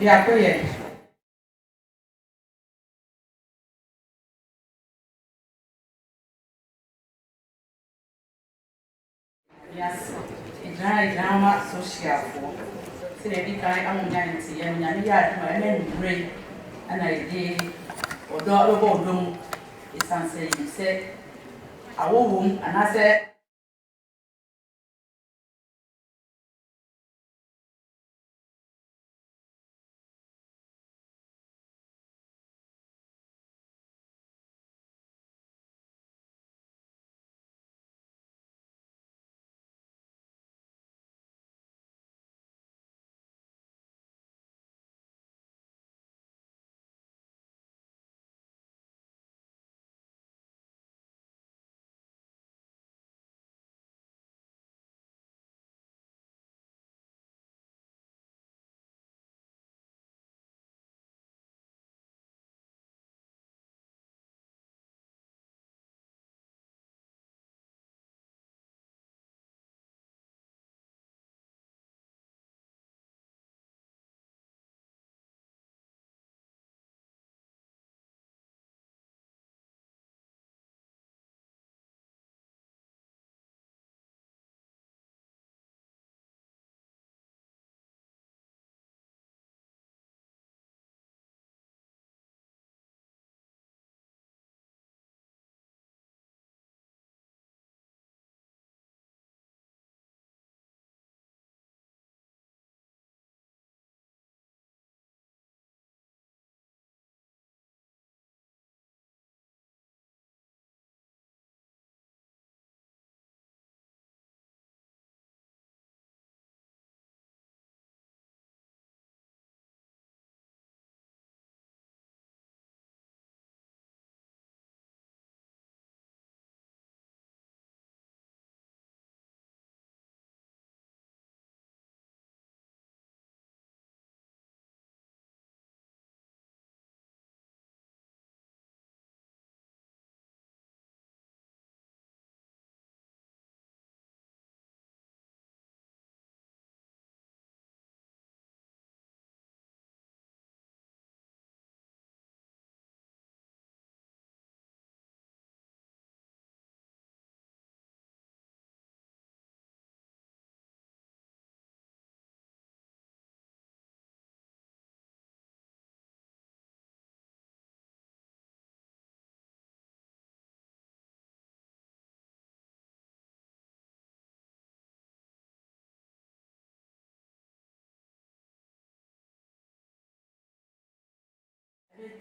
Yeah, go ahead. Yes, it's a drama social for. So they become a humanity and my men brain and I did or dog room is answering. You said, I won't, and I said,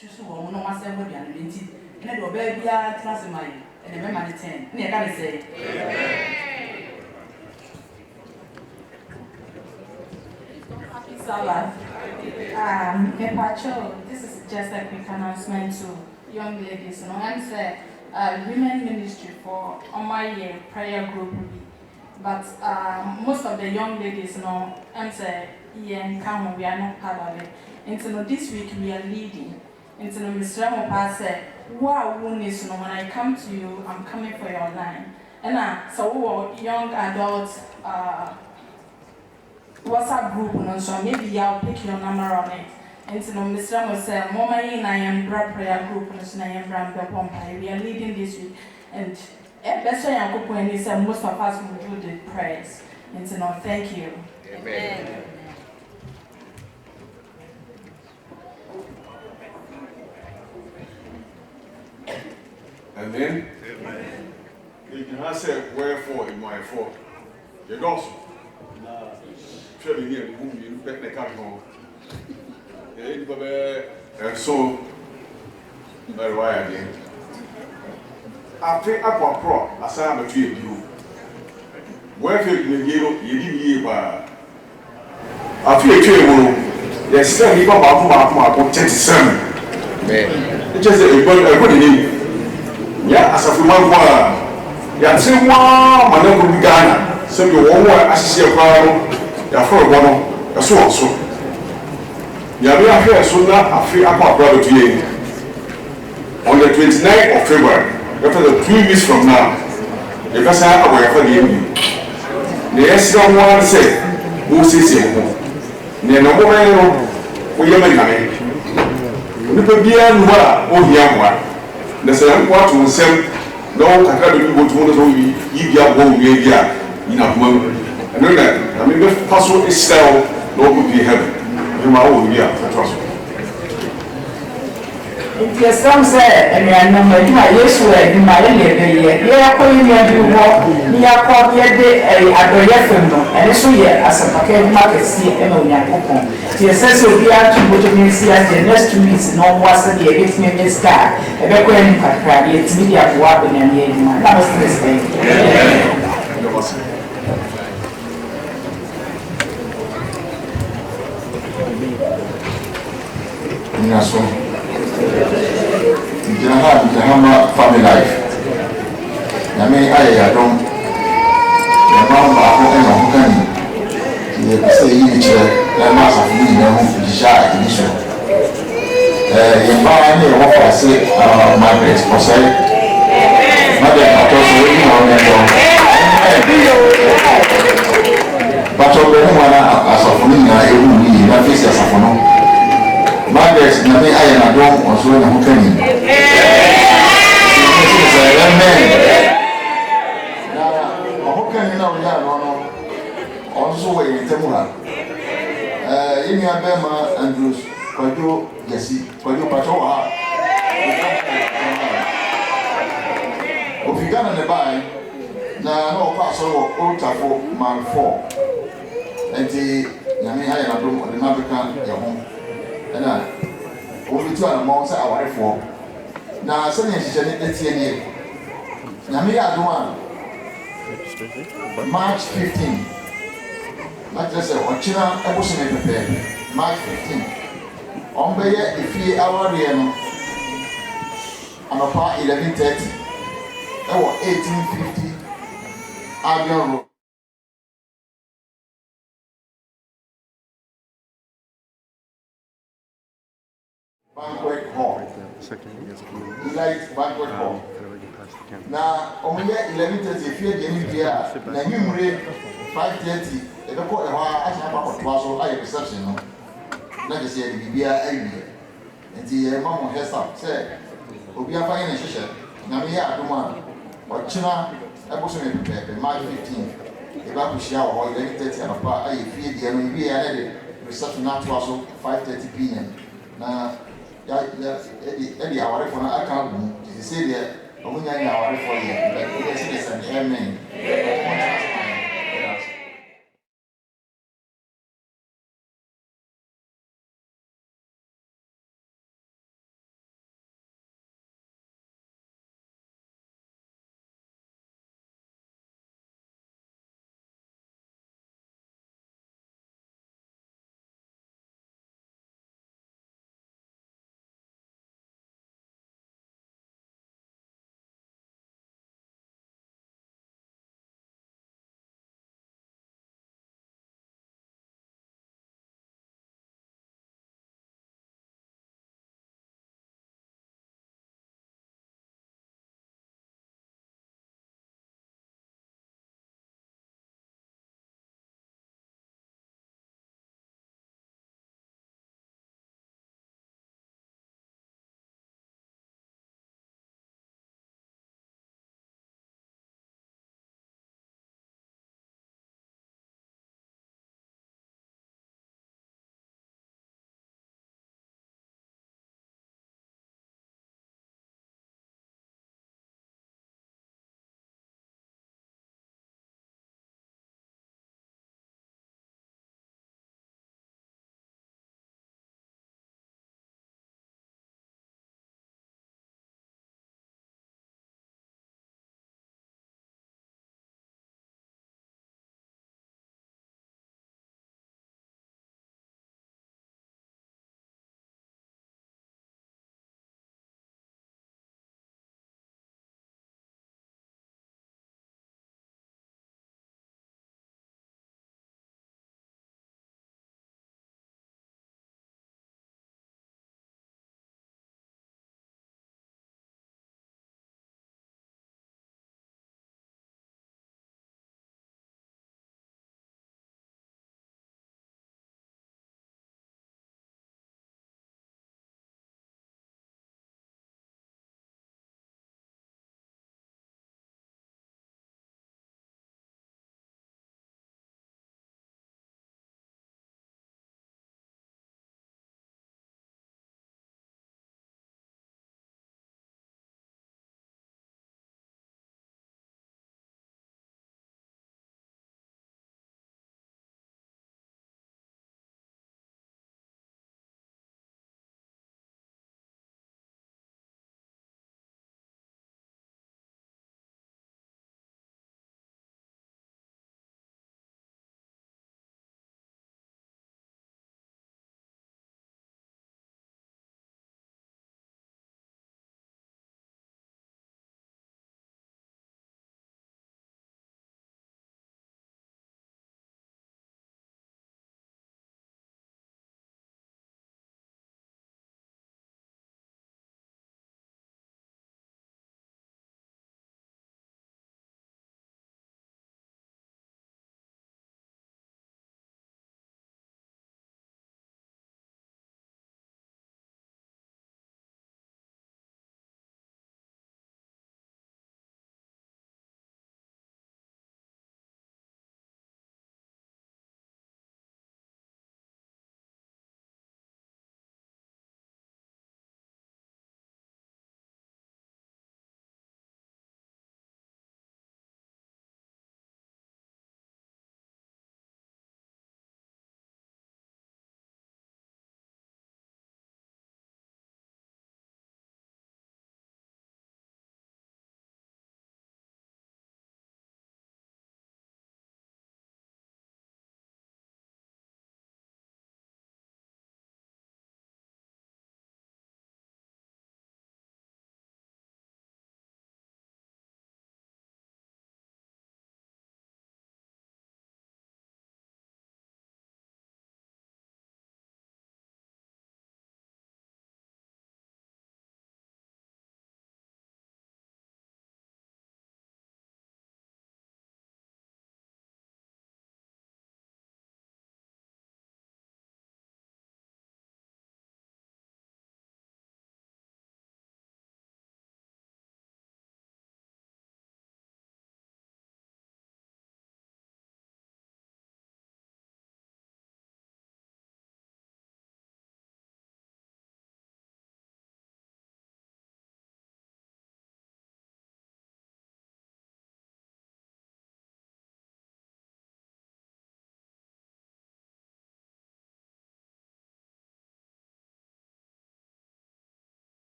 choose one, no matter what you're doing, and it will be a transmite, and remember the 10. Near can say, Happy Sabbath. Pacho, this is just a quick announcement to young ladies. No, I'm saying women ministry for on my prayer group. But most of the young ladies, I'm saying, yeah, we are not part of it. And so this week we are leading. And so Mr. Mopa said, wow, when I come to you, I'm coming for your line. And so young adults, WhatsApp group, so maybe I'll pick your number on it. And so Mr. Mo said, Mama, I am prayer group, and I am Bram. We are leading this week. And best way I could point is most of us will do the prayers. And so thank you. Amen. Amen. You can say wherefore in my fault. You gospel. Travel here, whom you bet they come home. And so, very why again. I think up a pro, I say I'm a tree of you. Wherefore you didn't hear by. I feel a tree, yes, tell me about my 37. It's just a good name. Yeah, as a woman, yeah, say one, my name will be Ghana. So you won't want to see a crowd. Yeah, for one, a so. Yeah, we are here soon. I feel up our brother to you on the 29th of February. After the 2 weeks from now, because I am aware for the evening. The next one said, who says it? Near no more, woyɛ ma nyame nipa biara no hɔ a ohia mmoa na sɛ yɛn kɔ ato nsɛm na wɔn kakra bɛ bi bɔ tumu no sɛ yi bi abɔ wɔn wie bi a nyina kuma mu ɛno na nyame bɛfa so ehyira wo na wɔn kɔ pie heaven ɛno ma wɔn bi a ɛtoa so. Nti ɛsɛm sɛ ɛnuanom adwuma yesu adwuma yɛne ɛbɛyɛ yɛakɔ yi nua bi wɔ ne yɛakɔ yɛde adɔyɛ fam no ɛne so yɛ asɛmpaka adwuma kɛseɛ ɛma onyankopɔn nti ɛsɛ sɛ obiara to bɔtɔmi nsi agye next 2 weeks na ɔmo asa deɛ ɛbɛtumi anya sika a ɛbɛkɔ anim kakra deɛ ɛtumi de aboa abɛnyane adwuma na mosene sɛ Nyaso Jahama family life. Yame aye yadom. Yama baako ɛna ho kan. Ye pese yi kyerɛ na ma asafo ni na ho fijia ani so. Ye ba ne wo fa se Margaret Osai. Margaret atoso we ni ho ndo. Bato be ho na asafo ni na ewu ni na face asafo no. Margaret na me aye na dom oso na ho kan. Amen. Now, how can you know we are no? Also, we in Temura. In your Bema and Bruce, Quadio, Yesi, Quadio Patoa. If you got on the buy, now no pass over Ultra for man 4. And the Yami High and Room of the Navican, your home. And I only 2 months our for. Now, sending she Nyame adoma March 15. Not just a ochina ebosome pepe. March 15. Ombeye ifie aware no. Anopa 11:30. Ewo 1850. Abion Road. Banquet hall. Light banquet hall. Na omuye 11:30 efie de ni bia na nyumre 5:30 e be ko e ho a acha pa ko so aye reception no na je se de bia ayi enti e ma mo hesa se obi afa ye na hyehyɛ na me ya adoma o china e bo so me pepe March 15 e ba ku hia wo 11:30 na pa aye fie de no bia na de reception na to so 5:30 pm na ya edi aware for na aka bu ti se de omunya nya aware for ye but we say this and amen.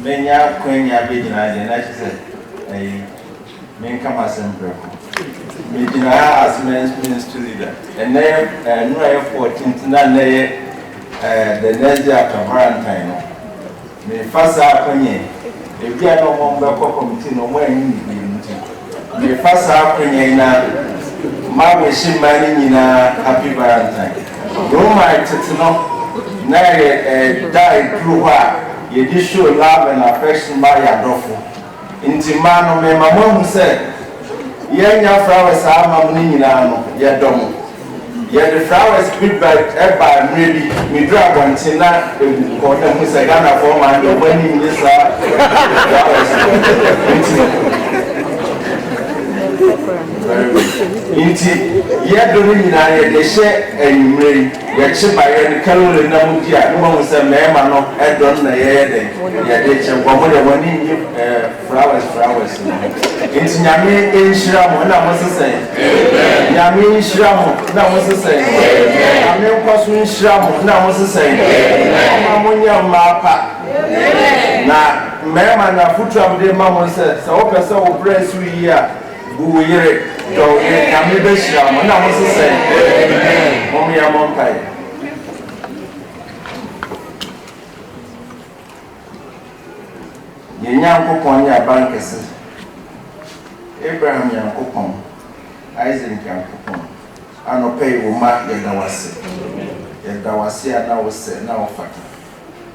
Menya Quenya Bigina, and I said, a main come as a Bigina as men's ministry leader. And then, no airport into the next day after Valentine. Me first Quenya, if you are no more back committee, no more in me first Quenya. My wishing money in a happy Valentine. Roma, it's not died through her. You did show love and affection by your daughter. In Timano, my mom said, young flowers are my name, your dome. Yet the flowers big by maybe me drag one tina, call them with a gun for my wedding this Inti, yet doing they share and marry, yet chip by any color in Namudia, no one was a man, I don't know, yet they shall one in flowers. Inti Yami in Shram, and I was saying, Yami in Shram, and I was saying, Yami was in Shram, and I was saying, Mamunia Mapa. Now, Mamma, now, foot of the mamma says, so okay, so bless we here. Who hear it? So, I'm the best. I'm not to say, Mommy, I'm on fire. Yanko, your bankers. Abraham Yanko, Isaac Yanko. I no pay will mark the Dawasi. Yet Dawasi, I now say, now factor.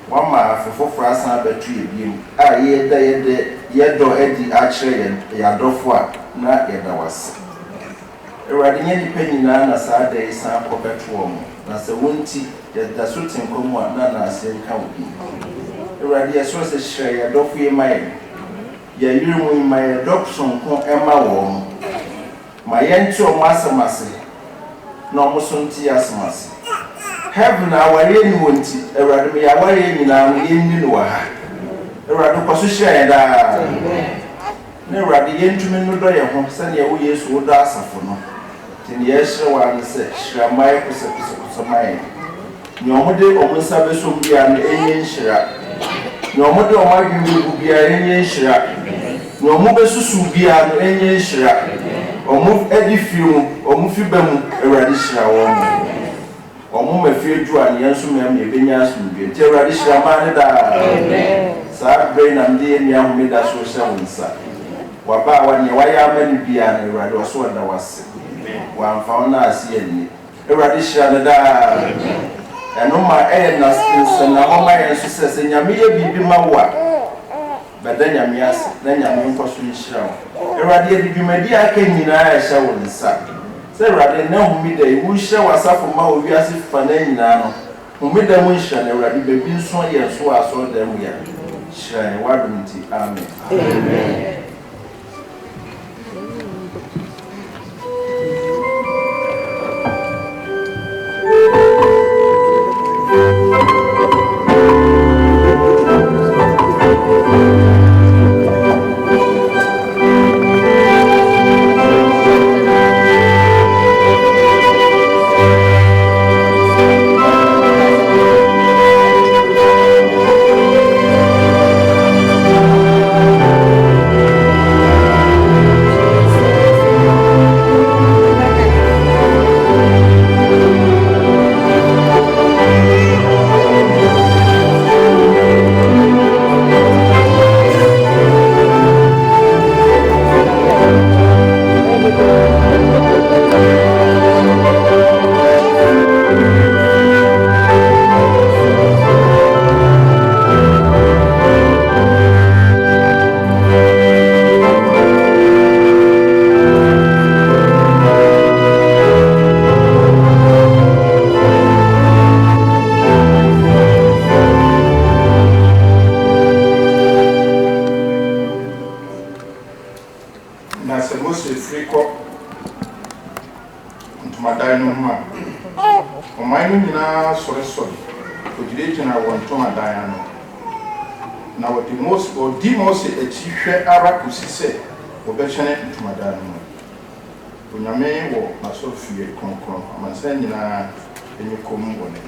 One man for 4 hours and between you. Ah, yet do Eddie actually and Yadofwa. Na yeda wase ewade nya ni panyina na saa da isa akọbeto mo na se wonti yeda so tenkomu na ase nka obi ewade yeso se hire ya dofo ye mai ya yirmu mai dokson ko ema wo ma yenti o masamase na o musonti asamase heaven aware ni wonti ewade me ya aware nyina no yenni no wa ha ewade kwaso hire ya da ne rade yentumi no do ye ho se ne wo Yesu wo do asafo no tin ye hire wa ne se hira mai kusa mai ni omode omunsa beso bia no enye hira ni omode omadwi bu bia enye hira ni omu besusu bia no enye hira omu edifi mu omu fiba mu ewrade hira wo omu mafi edu an yenso mem ye benya asu bi ti ewrade hira ma ne da amen sa brain na mde ni ahome da so hye wonsa waba wani waya amani bia na ewrade oso da wase wa amfa na ase ani ewrade hira ne da eno ma na na mama yenso se nyame ye bibi ma wa bada nyame ase na nyame nkoso nhira wo ewrade ye bibimadi aka nyina ya hye wonsa se ewrade na humida wo hye wasafo ma wo wiase fa na nyina no humida mu hye na ewrade bebi nso ye so aso da mu ya hye wadumti amen amen. Arakusise obechane ntumadano onyame wo asofie konkron amansa nyina enyekom wo ne.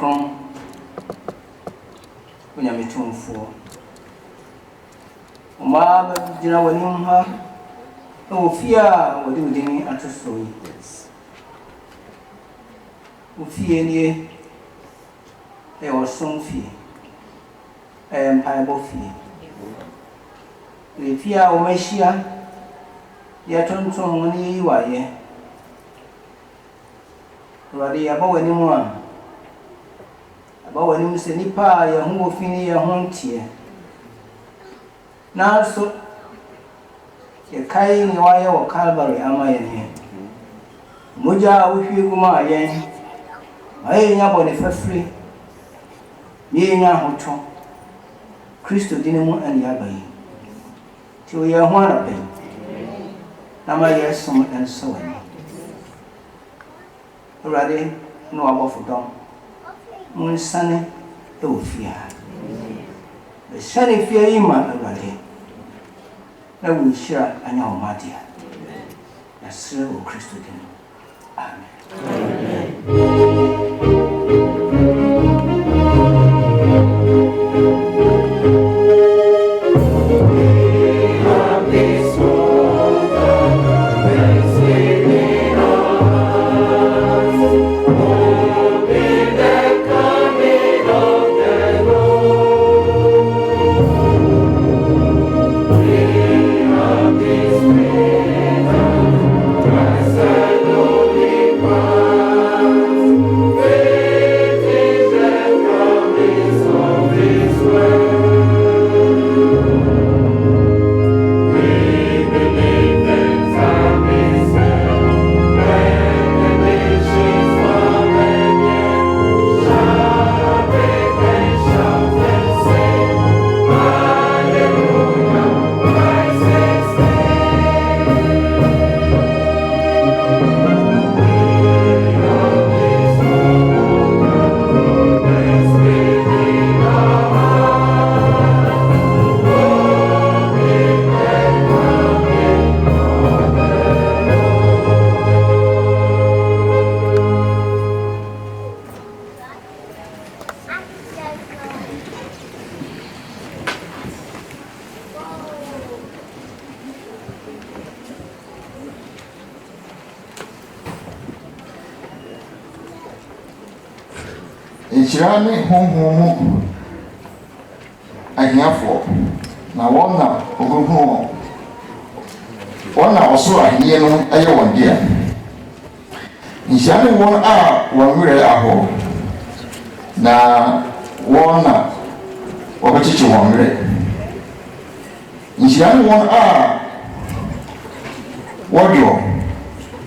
kronkron onyamitumfo oma bajina wanim ha ofia wodi wodini atosoyi ofie nie osomfie mpaebofie efia omashia ya tonton ni waye Radi abawani mu abawani se nipa ya hu ofini ya hontie na so ye kai ni waye wa Calvary amaye ne moja wohwie kuma ayen aye nya bone fafri ye nya hoto Kristo dine mu ani abayi ti o ye ho arabe na ma ye som en so wani Radi no abofudom mun sane e ofia be sane fia ima radi na wunshira anya omadia na sire o Kristo din amen Inchirani home ahiafo na wona ogugu wona oso ahie no eye wondia inchirani won a wonwere aho na wona obechichi wonwere inchirani won a wodio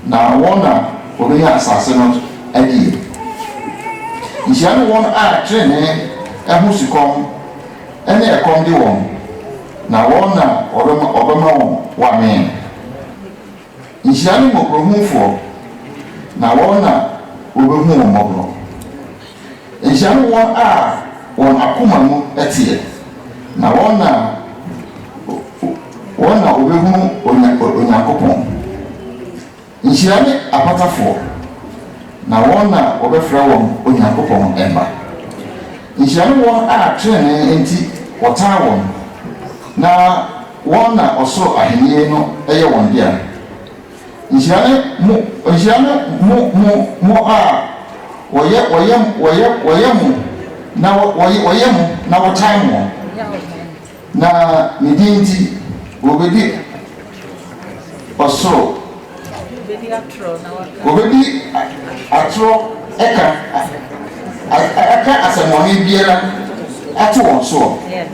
na wona obeya asase no adi Inchirani won a trene ehusikom ene ekom di won na won na obema won wamen Inchirani mokrohunfo na won na obehu won mobro Inchirani won a won akoma mu etie na won na obehu onyankopon Inchirani apatafo na won na obefra won onyankopon emba Inchirani won a trene enti wota won na won na oso ahenie no eye won dia Inchirani mu a woyem na wotan mo na midinti obedi oso obedi atro eka asemoni biara atu won so yes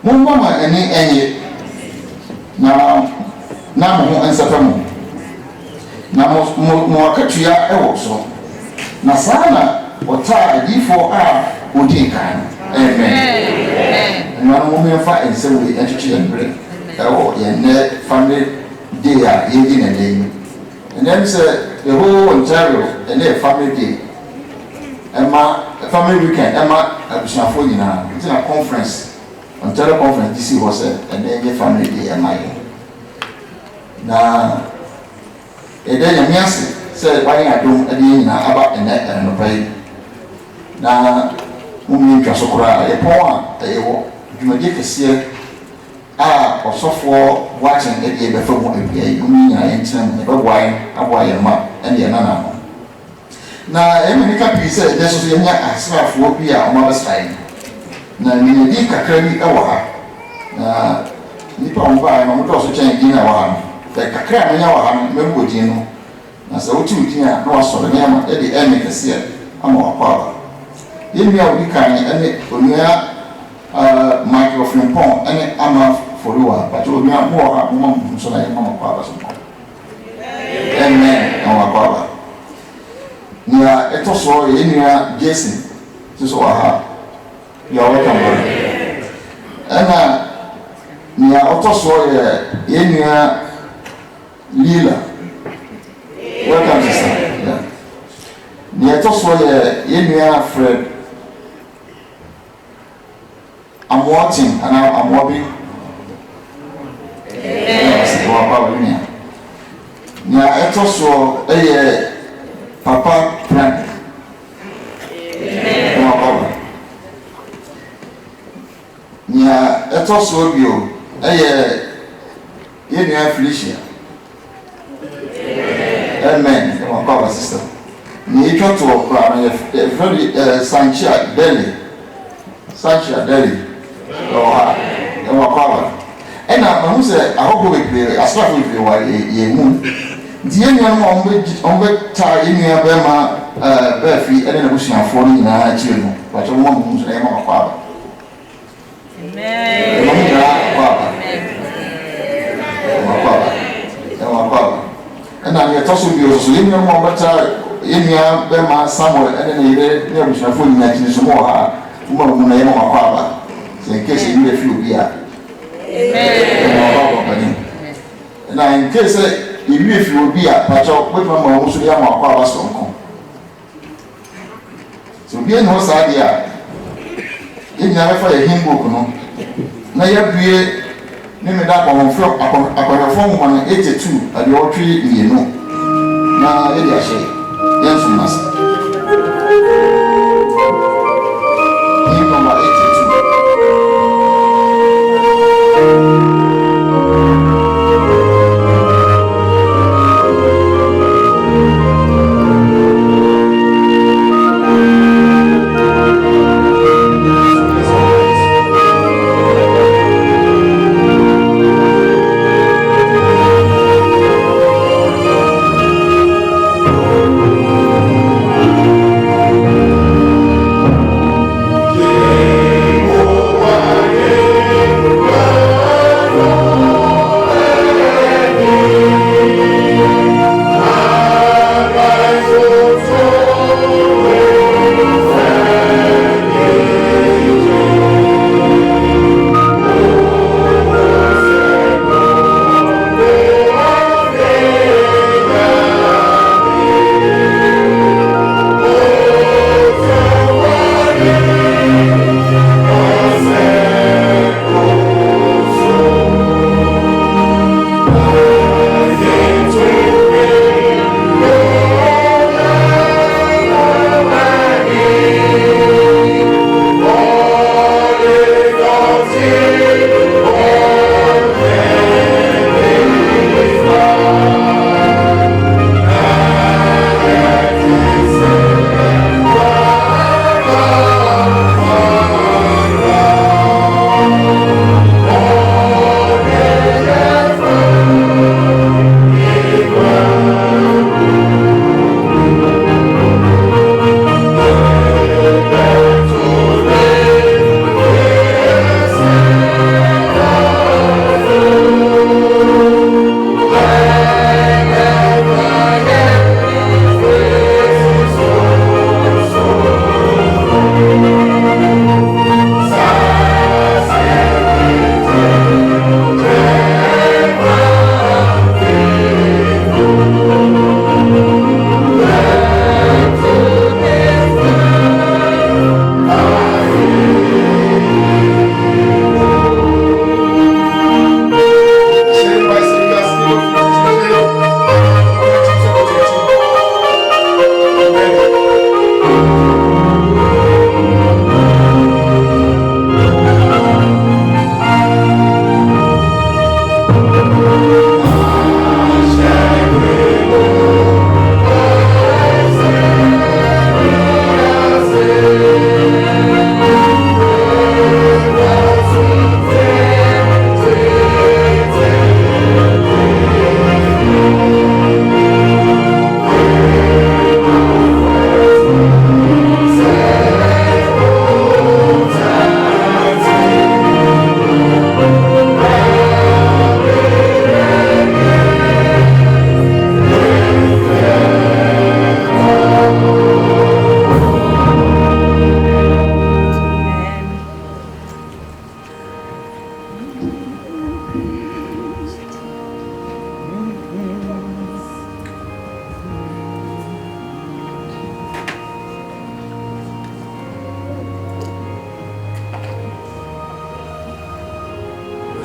mo mama eni enye na mo ensafamo na mo akatua ewo so na sana ota adifo a odi kan amen na mo me fa ensewe etchi embre ewo ye ne family day a ye na day and then say the whole Ontario and their family day family weekend abusafo nyina it's a conference Ontario conference this was and then the family day na e dey nyamiase say why adom ade nyina aba ene no pai na mummy Casocra, a poem, a dwumadie kɛseɛ a ɔsɔfoɔ watching ɛdeɛ bɛfa mu abia yi mu nyinaa yɛnkyerɛ mu ɛbɛboa aboa yɛn ma ɛne yɛn nana no na ɛma nika pii sɛ ɛdɛ so yɛnya asraafoɔ bi a ɔma bɛsrae na menyɛdi kakra bi ɛwɔ ha na nnipa wɔn baa no ɔmodɔɔ so kyɛn din a ɛwɔ ha no bɛ kakra a menya wɔ ha no mɛbɔ din no na sɛ wote wo din a na wasɔre nneɛma ɛde ɛme kɛseɛ ama wakɔ aba yɛnnua a wodi kan ɛne onua Michael Frimpong and Ama Foriwa, but you will more among so I am a father. Amen. Our father. Near Etoso, India, Jason, this or her. You are welcome. And near Otoso, India, Lila. Welcome, sister. Near Toso, India, Fred. I'm watching and I'm watching. Now, it's also a papa friend. Now, it's also you a Felicia. Amen. My papa sister. You got to a very Sancha Delhi. Sancha Delhi. And I say, I hope we play as far as we were a moon. The young on tie in your Bema, Berfy, and then a bushing of 40 children, but a woman whose name of father. And I'm your toss of yours, so in your moment, in your Bema somewhere, and then you never shall fully imagine some more. Woman, name of my father. In case you need a few beer. Now, in case if you will be a patch of what my mom was young or power song. So, being no idea, if never for a hymn book, no, now you be named up on a phone 182 at the old tree, you know. Now, it is a yes, master. Hymn number 82.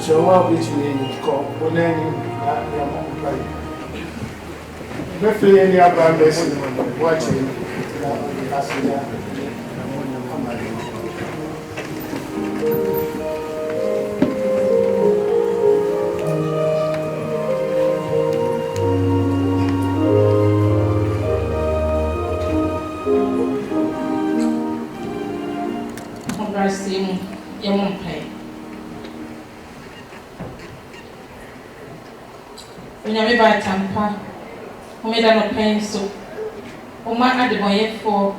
So what which we call Bonani Roughly any other person watching Conversing young play. When you buy Tampa, who made an pain so. Oma adeboye for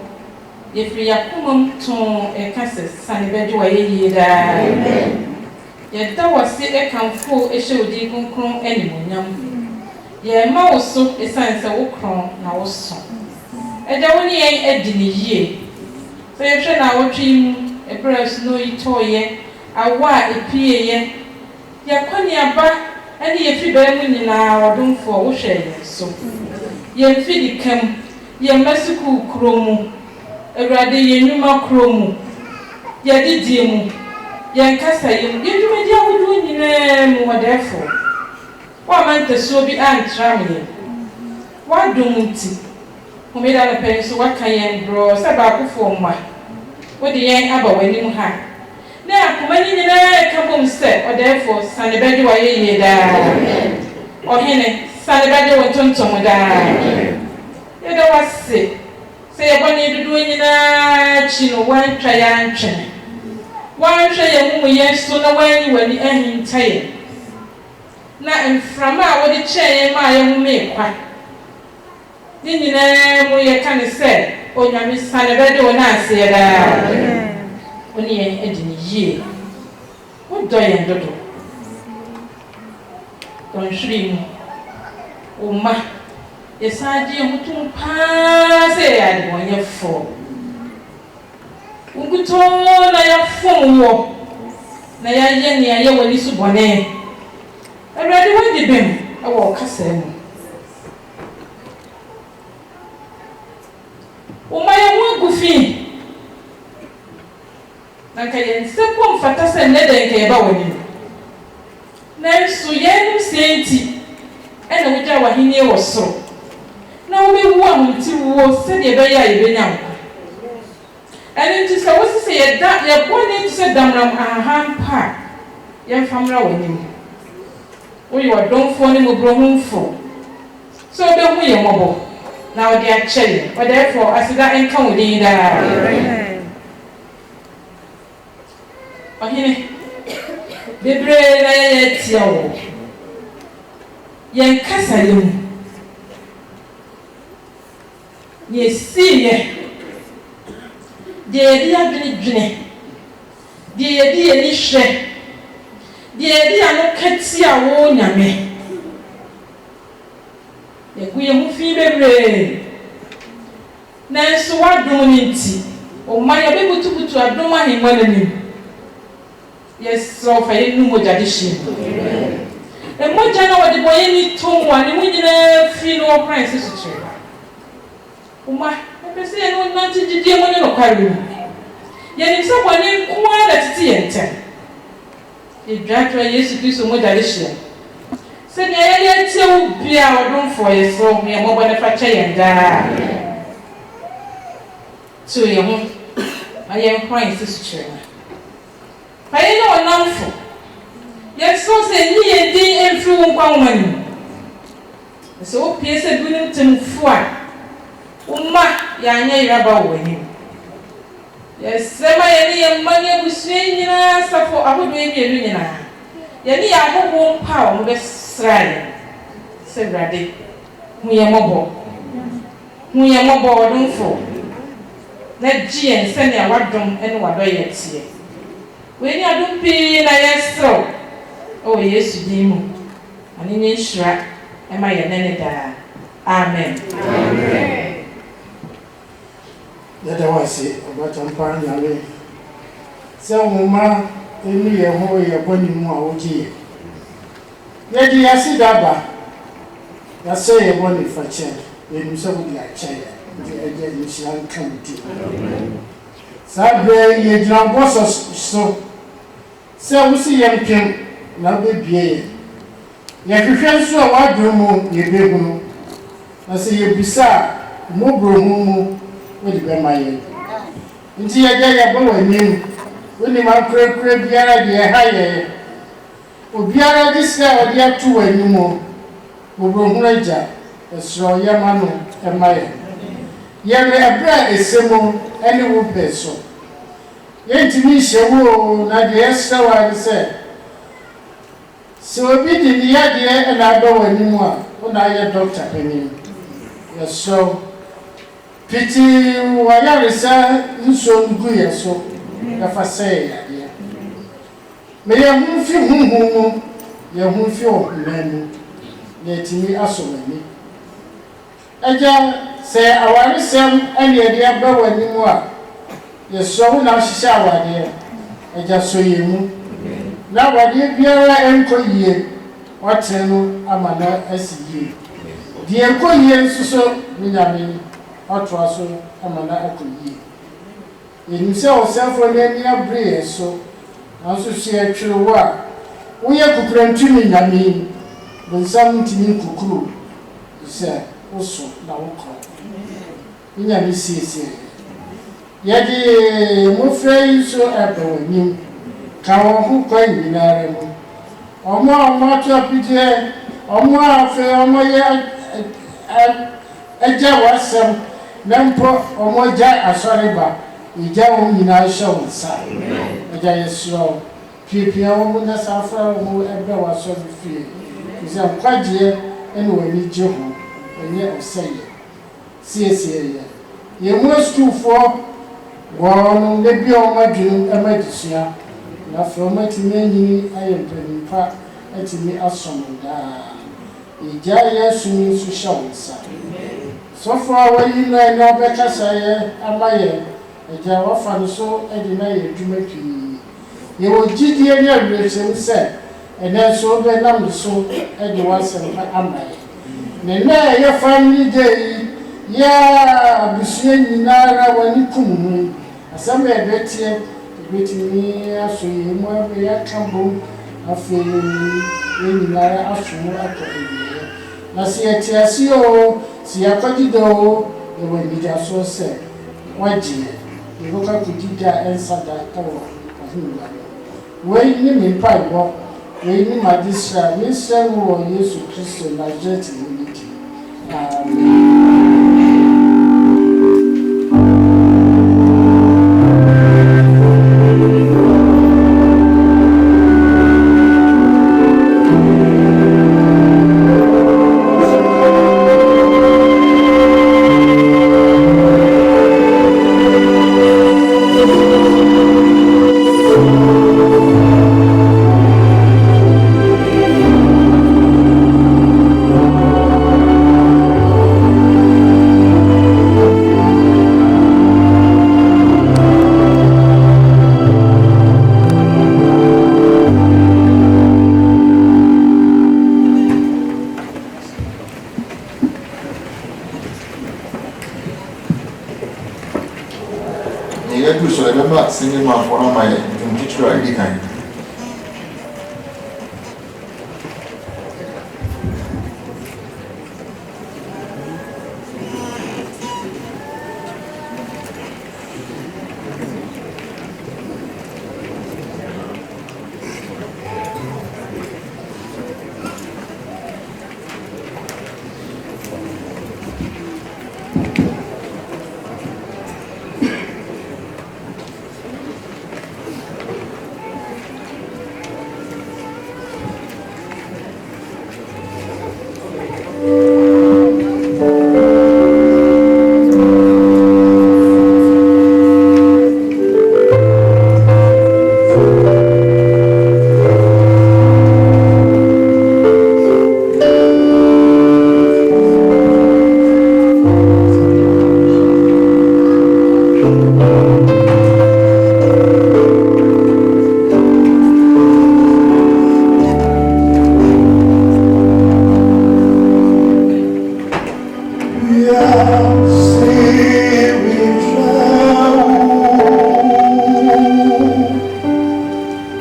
if we are come to a castle, Sunny Bedway, yet that was a camphor, a show deacon crown anyone. Ye mouse so a science a walk crown now so. A downy a ye. So you should now dream a breast no toy, a white a pea. Yakonia ba, and ye free bearing in our room for Oshaya so. Ye feed come. Ye Mexico Cromu, a radi ye Numa Cromu, ye Didimu, ye Cassa, you do in name, what therefore. What meant the so be aunt traveling? Why do Munti? Who made out a pencil, what can you draw? Sabaku for my what the young abba when you have. Now, many in a couple step, or therefore, Sunny Beddy, why ye die, or Henny, Sunny Beddy, or Tonton, die. There was sick. Say, when you do in Chino, one try and train. One try a woman, yes, sooner when you end tired. Now, and from our chair, my own make quite. Then you know, we can say, oh, you miss Sanabed or Nancy, when you ain't in a year. What do you do? Don't shrink. Oh, my. Yes, I did who pass it when you're full. Who told I have phone? Naya, you will listen one day. I read what did them. I walk a same. Oh, my own goofy. Nakayan, simple fatas and leather about you. Now, so young, sainty, and which our he was so. Now we want to say the baby now. And it is always say that you're going to sit down on a hand part. Young family winning. We were don't phone him a for. So don't we a mobile. Now they are chilling, but therefore I said that income with the baby, I young Cassalim. Yes, see ye. Dear Dream, dear Nisha, dear no Katsia, won't me. We are moving baby. Now, so what do you need? Oh, my able to put to a doma in one of them. Yes, so for you, no more tradition. And what Jana, the boy, any tongue one, and we didn't feel no prices. Uma, I say, I want to do the money of Caribbean. Yet, if someone in quite at tea and ten, you drag to a year to do so much addition. Said the area to be our room for you, so me a mobile manufacturer and die. So, you won't, I am crying, sister. I know enough for. Yet, so say, me and day and through one money. So, Pierce at Willington Foy. Uma, Yanya Rabba winning. Yes, Sama money was swinging us for our baby. Yani, I won't power, best side. Said Raddy. We are mobile. We are mobile, don't fall. Let G and send your wardroom and what do you see? When you don't pay, I so. Oh, yes, you do. And in your shrap, am I an enemy? Amen. Amen. That I was say about Ampana. Some woman in me a whole year when you know what ye. Yet you see that. I say a bonnet for chair. Then you saw the chair. You shall come to. Sabre, ye drum was so. So we see young king. na bebie ye hwehwe nso a wadwo mu ye behu na se ye bisa mo bro mu we di be maye nti ye ga ye bo wanim woni ma kure biara de ha ye obiara di se o de atu wanim mo bro hu agya esro ye ma no e maye ye me abra esemo ene wo peso ye ntimi hyewo na de esra wa de se obi di ni ya de na do wanim a ona ye doctor penin so piti waya resa nso ngu ye so da fa say ya de me ye hu fi hu ye hu fi o nanu ye timi aso mani aja se awari sem ene ye de aba wani mu a ye so na hihya awade aja so ye mu na wade biara enko yie watenu amana asiye die enko yie nsuso nyame atwa so amana akoyie yenise osafo ne ni abre so anso hye twiro a woye kukurantumi nyame bonsam ntimi kukuru se oso na wokro nyame siesie yedi mofre iso abawani ka wo hu kwa nyinare mu omo to apide omo afe omo ye eja wasem nempo omo ja asoreba ija wo nyina show sa eja yesro pipia wo na safra wo ebe waso fi iza kwaje ene wani je ho enye oseye siesie ye mu school for wono le bi o madwenu emadisua na from atimi ayempanipa atimi asomda ija yesu ni su shawsa so far when na na bekasa ye amaye eja wafa no so edi na ye dwuma pii ye ogidie ne awresem se ene so be nam so edi wasem amaye ne na ye family day ya abusua nyinara wani kumu asamba ebetie betimi aso ye mu abe ya kambo afi nyinara aso mu akọ na si etiasi o si yakodido ye wani da so se waji ye ko ka kudida ensada tawo ahunwa we ni mi pa ibo we ni madisra mi se wo Yesu Kristo na jeti ni ki amen. Singing my for my teacher again.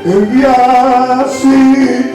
If you see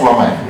for mine.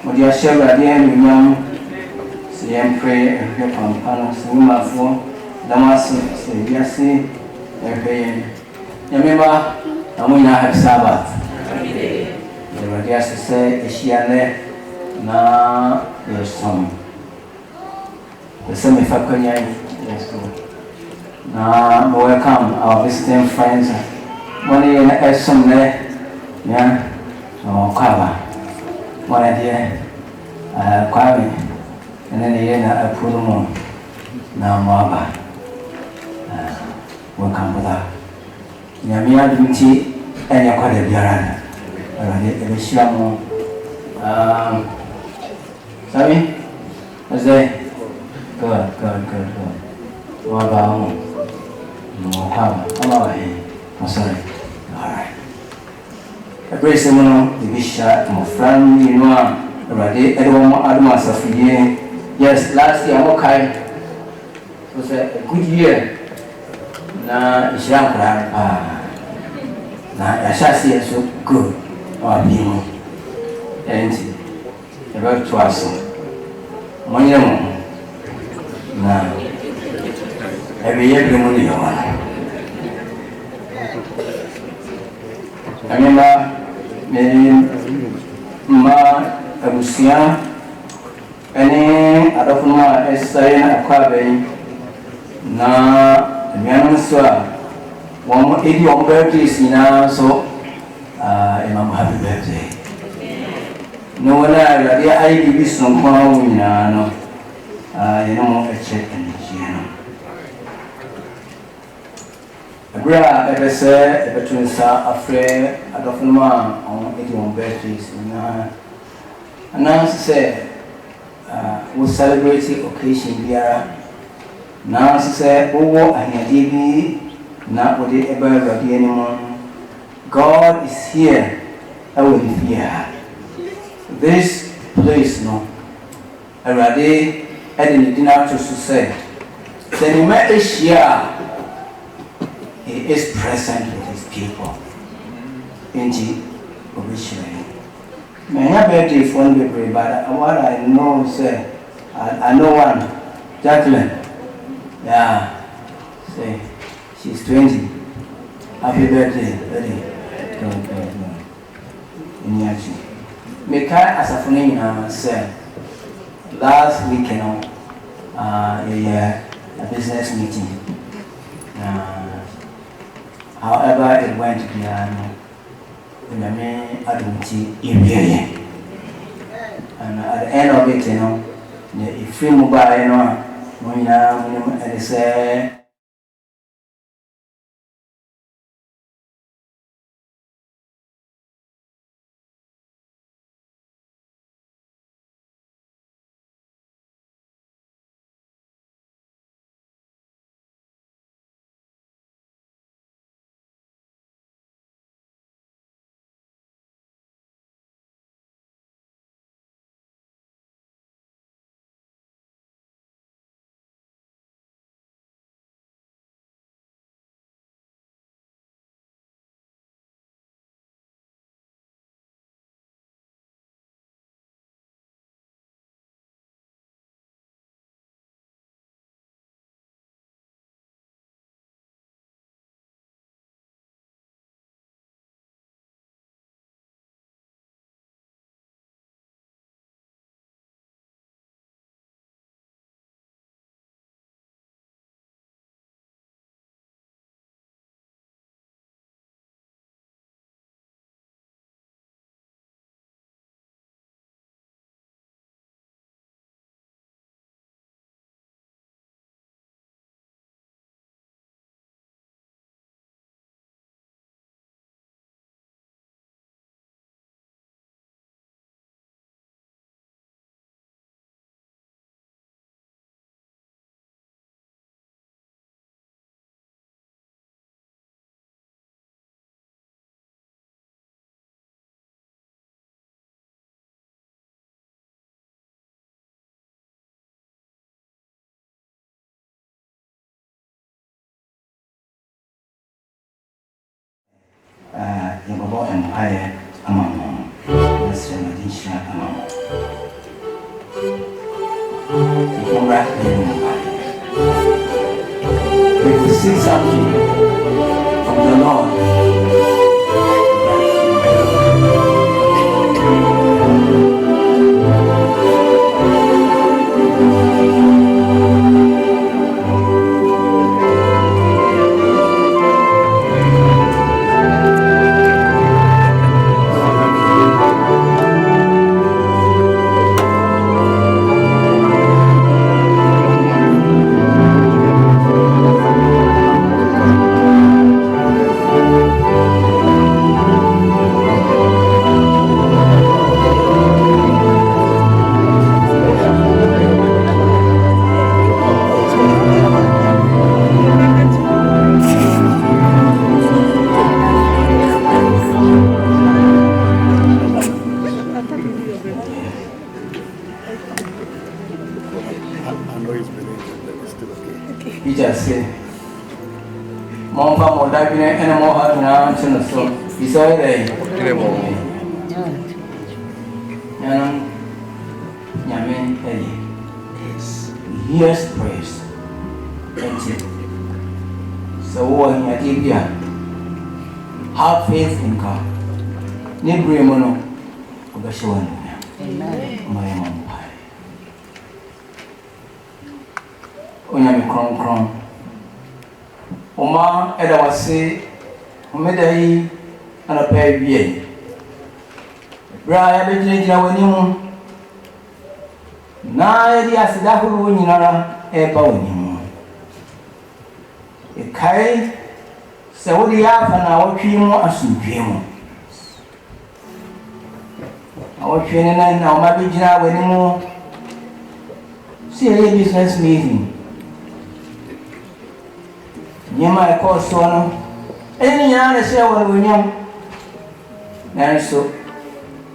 Modia Sheva, the end, young, see and pray and hear from Panos, Numa for Damas, say, yes, and pay. Remember, and we now have Sabbath. The Radias say, is she and there? Now, there's some. The semi Fakonia, yes, now, welcome our visiting friends. One year, as some there, yeah, or cover. One idea, Kwame, and then the year I put them on. Now, Maba, welcome with that. Yamia Dimiti, and your quite a yarn. The Shamo, sorry, was there? Good. What about no cover? I'm sorry. Alright. A very similar, the bishop, my friend, you know, already, everyone, Admas of the year. Yes, last year, okay, was a good year. Now, it's young, now, I shall see it so good, or people, and about twice. One year more. Now, every year, the money you want. I remember ma abusia ene adofuma esai na akwabe na mianu so a won edi on birthday sina so imam happy birthday no wala ya ai bi son ko na no you know a check and you know Abra ever say between sa afre adofuma on edi on birthdays and now say we celebrate occasion biara now say owo ahiyade bi na we dey eba ready anymore. God is here. I will be here. This place no already and dinner to say then he is present with his people. Indeed, obviously. May have birthday for one baby, but what I know say I know one, Jacqueline. Yeah, say she's 20. Happy birthday, ready. Make as a funny say last weekend a business meeting. However, it went beyond the main identity area. And at the end of it, you know, the free mobile, you know, when you say, Empire among them. We will see something from the Lord. Peter said, Mompa Modabine and Moha now to the soul. He saw it. Yamen Eddie. He hears praise. So, what he did here, have faith in God. Nibri Mono, Obashawan. My mom. Onyame kronkron oma eda wase omeda yi anapa wie bra ya begyina wanimu na ya di asida huru nyinara eba wanimu kai se wodi ya fa na wotwe mu asundwe mu awotwe ne na oma begyina wanimu see a business meeting. Nyama eko so no eni nya na se won wonyam na so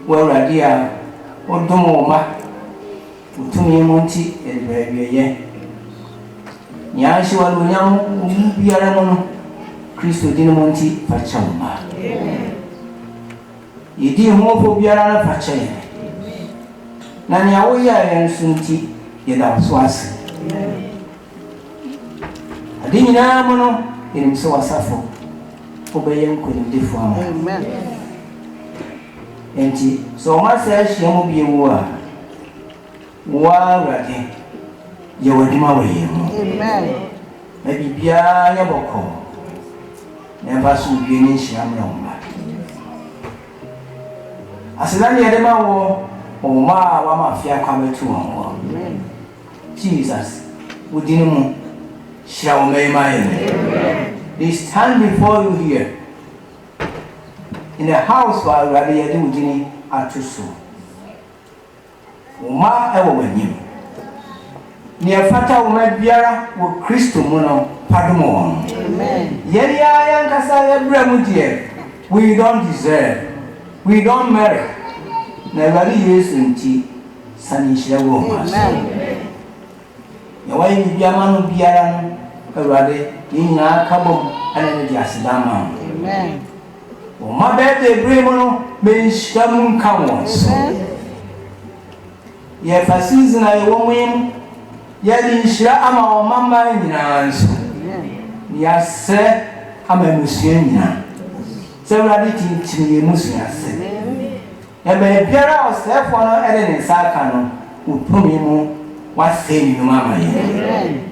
wawrade a odumo ma utumi monti elbrabiye nya se won wonyam biara mo no Kristo din monti facha ma yidi ho fo biara na facha ye na nya wo ya yen sunti ye da so ase Adinina mono inimso wasafo obeye nkonimdefo ama amen enti so ma se ahia mu biewu a wa rade ye wadima we amen na bibia ya boko na ba su bie ni hia mra umba asidani yadema wo o ma wa mafia kwa metu wo amen Jesus udini mu shall they stand before you here in the house while we are doing atusu uma ewo wanyim ni afata uma biara wo Kristo mu no padomo won amen yeri ya nkasa ya bramu die we don't deserve we don't merit na bari Yesu nti sani shira wo amen ya wayi biama no biara no Awurade yina kabom ana ne di asidama amen o ma be de bremo no me nsham kan won so ye fa season ayi wo mwim ye di nshira ama o mama nyina nso ya se ama musua nyina se Awurade tintin ye musua se ya be biara o sefo no ede ne saka no utumi mu wa se ni mama ye amen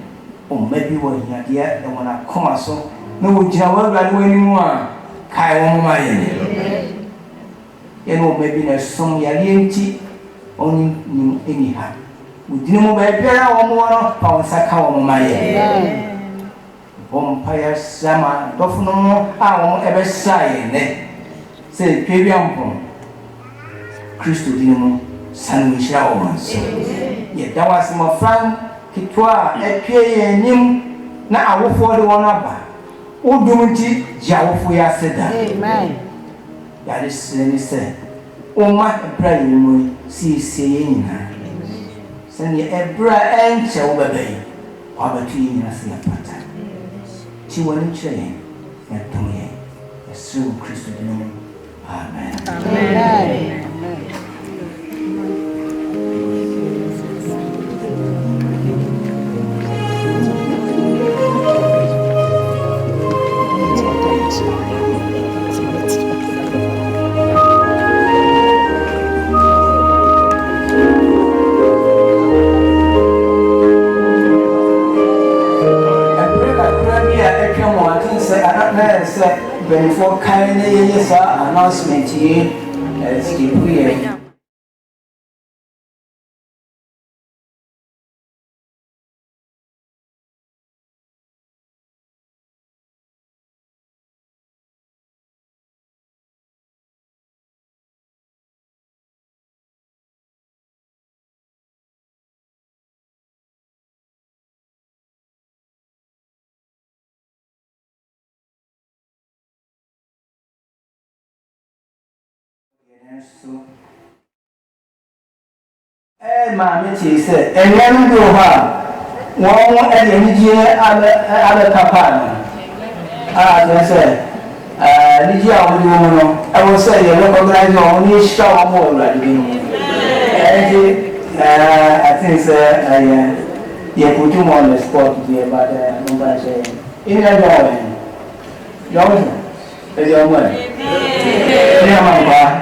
maybe what he had yet and when I come so no Jawab anymore Kai on my end. You know, maybe there's some yalienti only anyhow. We didn't move a pair or more power saka on my end. Umpire Sama, Doffno, I won't ever say, say, Pibiampon Christo Dinamo, San Michel once. Yet that was my friend. Kitwa epie nim na awofo de won aba odumti jawofo ya seda amen ya leseni se oma ebra yimu si nyina sani ebra enche wo bebe wa batu nyina se apata ti woni cheye ya toye ya su Kristo de amen amen amen kind of announcement here. Mammy said, and then go her. One at the engineer, other papa. I said, did you have a woman? I will say, you recognize only shower more like me. I think, sir, you put him on the spot here, but nobody saying, in the door, young, the young one. Yeah, my God.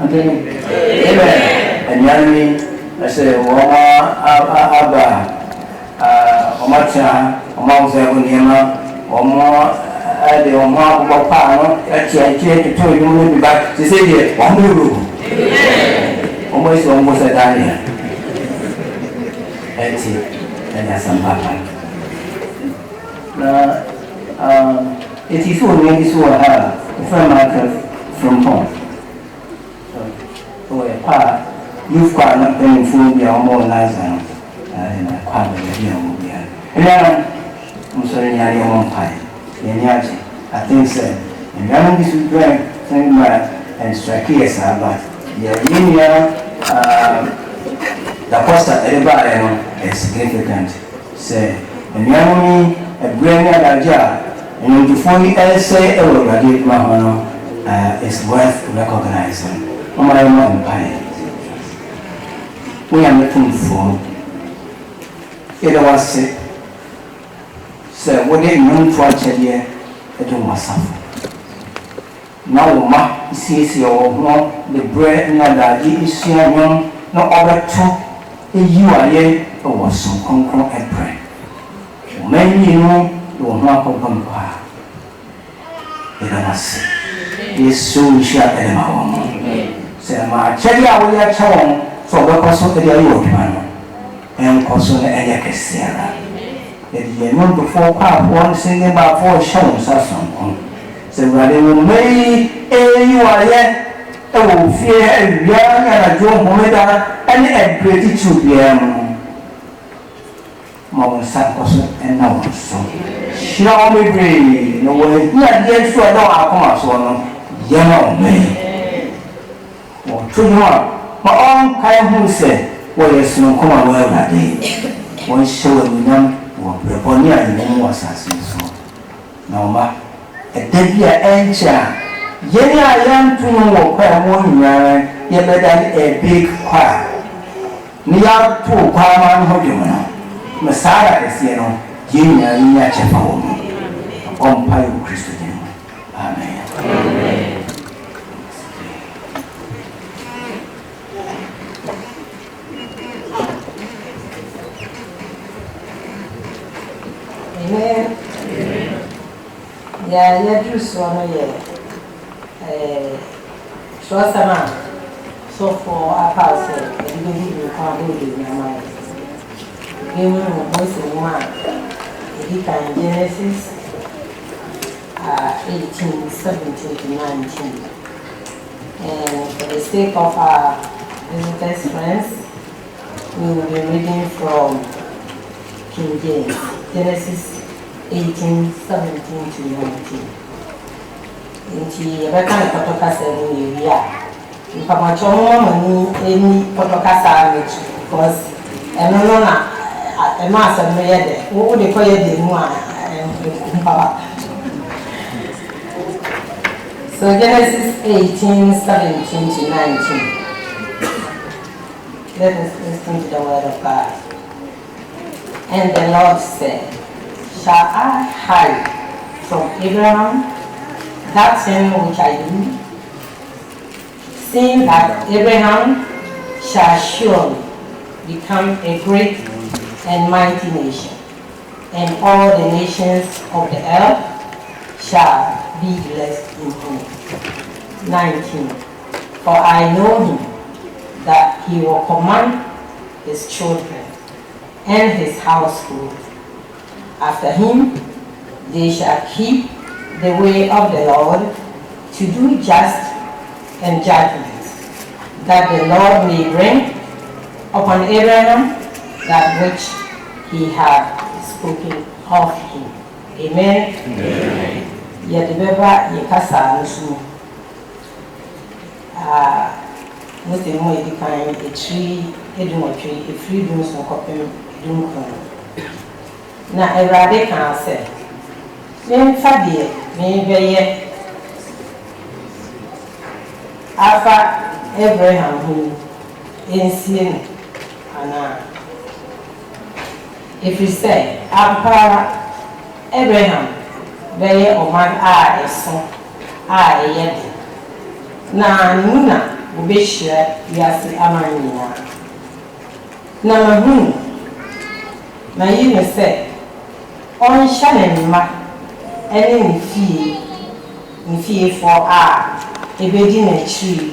Amen. And Yanni, I say, Abba, Omacha, Omausa, Uniama, Omo, the Oma, Papa, actually, I came to tell you, will be back to say, here, almost a Daniel. And that's some papa. Now, it is only this one, from home. So, a part. You've got not been food, be more nice than I quite a and then I'm sorry, I am pie. I think so. And young this would drink, think back and strike yes, but the cost of everybody is significant. Say, and young me a brain at a jar, and before you say, oh, I did my honor, is worth recognizing. Oh, my own pie. We are looking for it was sick. So, what they mean for each other, it was suffer. Now, ma, sees your mom, the bread, and that is your young, no other two, and you are yet, or was some concrete and pray. Many you know, you will not open fire. It was sick. Yes, soon shall end my home. Say, my cherry, I will let you. So the person that you are and person and a Sarah. If you know before one singing about 4 shows or something. So rather you may you are yet oh fear and young and a young woman and a pretty to be Mama Sankoso and no one so. Shall we bring no way? Not yet so I don't have me. Or 2 more. My own kind who said, well, yes, no, come on, well, that day. One show and young, the pony and was as so. No, ma, a deadly answer. Yea, I am to know where one man, yet better a big choir. Near 2 choir man, Messiah is, you know, Junior in your chapel. On Pio Christian. Amen. Amen. Yeah, yeah, do so. So sama. So for our house, we will come to the mind. We will voice in one. He can Genesis 18, 17 to 19. And for the sake of our visitors' friends, we will be reading from King James, Genesis 18, 17 to 19. Inti yabeka kotokasa ni ya. Mpamacho mo any kotokasa mechi because eno na eno asem no yede. Wo de koye de mu a mpaba. So Genesis 18, 17 to 19. Let us listen to the word of God. And the Lord said, shall I hide from Abraham that thing which I do, seeing that Abraham shall surely become a great and mighty nation, and all the nations of the earth shall be blessed in him. 19. For I know him, that he will command his children and his household. After him, they shall keep the way of the Lord to do just and judgment, that the Lord may bring upon Abraham that which he had spoken of him. Amen. Yadibeba yekasa nusu. Muti mo edikan etri edumotwe efri dum so kopem dum kono. Na Awurade kan sɛ memfa deɛ mebɛyɛ afa Abraham ho ensie no anaa ɛfiri sɛ ampa Abraham bɛyɛ ɔman a ɛso a ɛyɛ de na ne mu na wobɛhyira wiase aman nyinaa na mahunu na yi ne sɛ ɔnhyɛ ne mma ɛne ne fiefoɔ a ɛbɛdi n'akyiri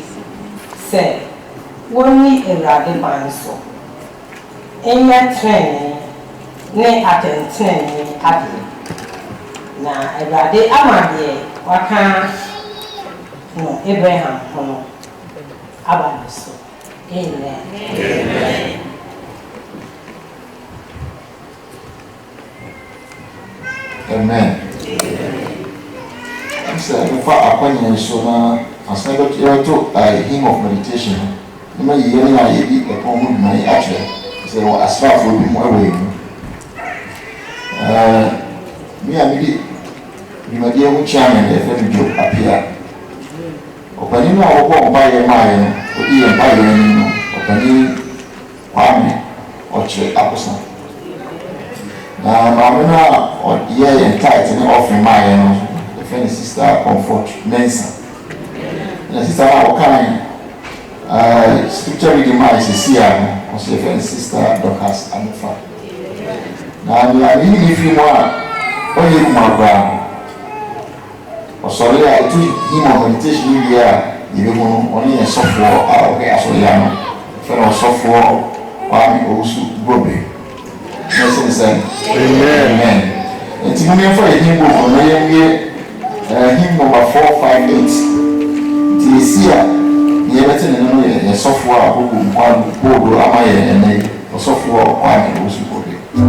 sɛ wɔnni Awurade ban so ɛnyɛ trenee ne atɛntrenee ade na Awurade ama deɛ waka no Abraham ho no aba ne so. Amen. Amen. Amen. I'm saying, if I acquaint so now, I say that you to a hymn of meditation. You may hear me, I eat upon my actually. So as far as we be more way. Me and me, my dear chairman, if every joke appear. Opening our walk by a mile, or even by opening Kwame or Che Apostle. Now, Mamma, or yeah, and tight and offering my the friend sister comfort Mensa. And sister, our kind, scripture reading my sister, or say, friend sister Dorcas and the father. Now, even if you want, or you my brown. Or sorry, I took him on meditation here, you only a software, okay, as well, fellow software, one also Bobby. Yes, amen. It's only for a hymn book on hymn number 458. This year, the everything in a software who one board and a software one also Bobby. Oh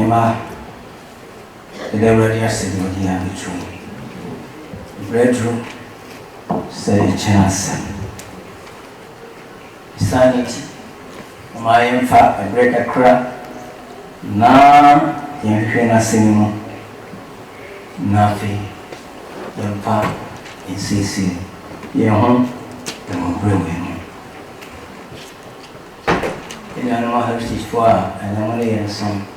ma the already said what he had true. Bedroom say chance. Sanity. My infant, I break a crack. Now, you're cinema. Nothing. Your pop in CC. Your home, the more brilliant. In animal heritage for and I'm only in some.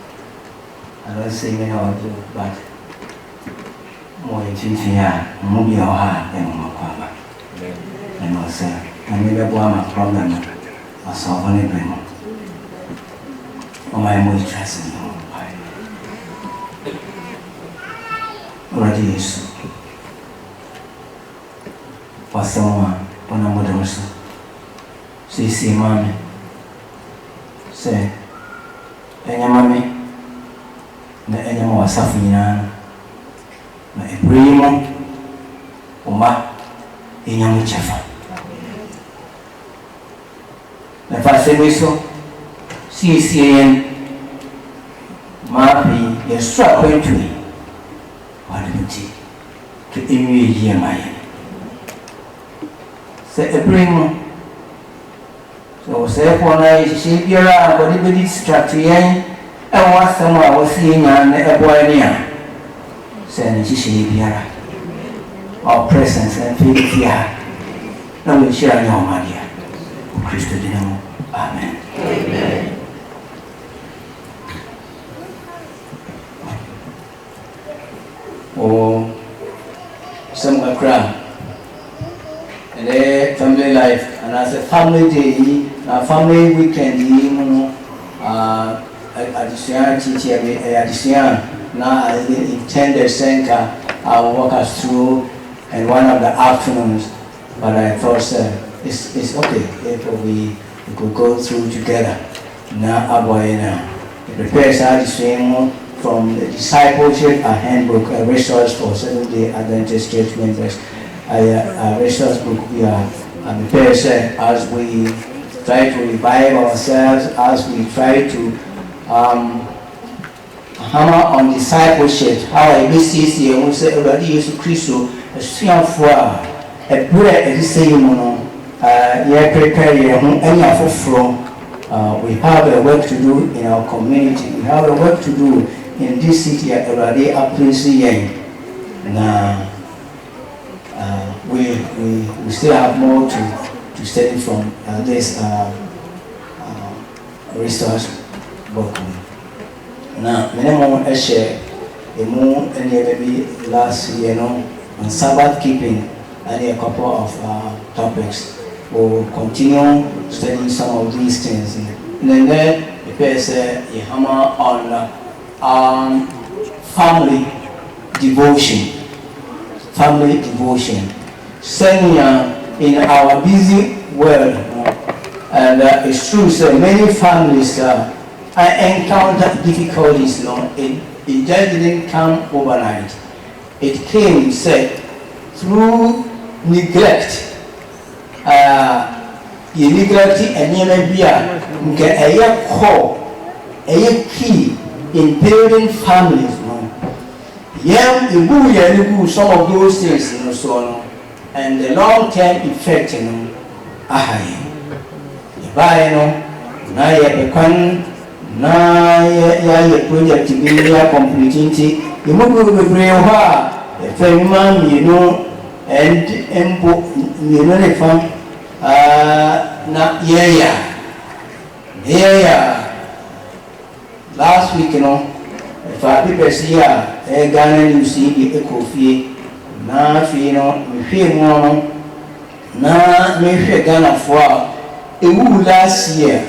I don't say me how to do, but more in Chinchilla, movie or hard than more power. And also, I never bought my problem. I saw only bring on my more trust in you. Already is. Was someone when I'm with us. See, mommy. Say, and your mommy. Na enye mo wasafu nyina na ebrimo uma enyamu chefa na fase miso CCN mapi yeswa kwentwi wadimti to enwie yie maye se ebrimo so se pona shi biara ko di distract yen and what someone was seeing and a boy near saying she biara our presence and feel here. No, we share your my dear. Christ dinamo. Amen. Amen. Oh, some crowd. And a family life, and as a family day, a family weekend, you know, additional teaching, additional now I intended center I will walk us through and one of the afternoons, but I thought it's okay if we could go through together. Now it prepares our from the discipleship, a handbook, a resource for Seventh-day Adventist church members, a resource book we are prepares as we try to revive ourselves, as we try to hammer on discipleship. How I miss here, we say already used to Christo, a strong for a bread at the same mono. Prepare your home any of from. We have a work to do in our community. We have a work to do in this city already. Appreciate now. We still have more to study from this resource book. Now, minimum a share a moon and maybe last year, on Sabbath keeping and a couple of topics. We'll continue studying some of these things. And then the person a hammer on family devotion. Family devotion. Saying in our busy world, and it's true, so many families I encountered difficulties. It just didn't come overnight. It came, said, through neglect. You neglect and you may be a core, a key in building families. Yeah, you do some of those things, so and the long-term effect, now you na ya project bi ya completing you move be brave ha e fe man and empo you know le fam na yeah last week if I be here e Ghana you see the ekofie na fi me hwe mo na me hwe Ghana for ewu last year.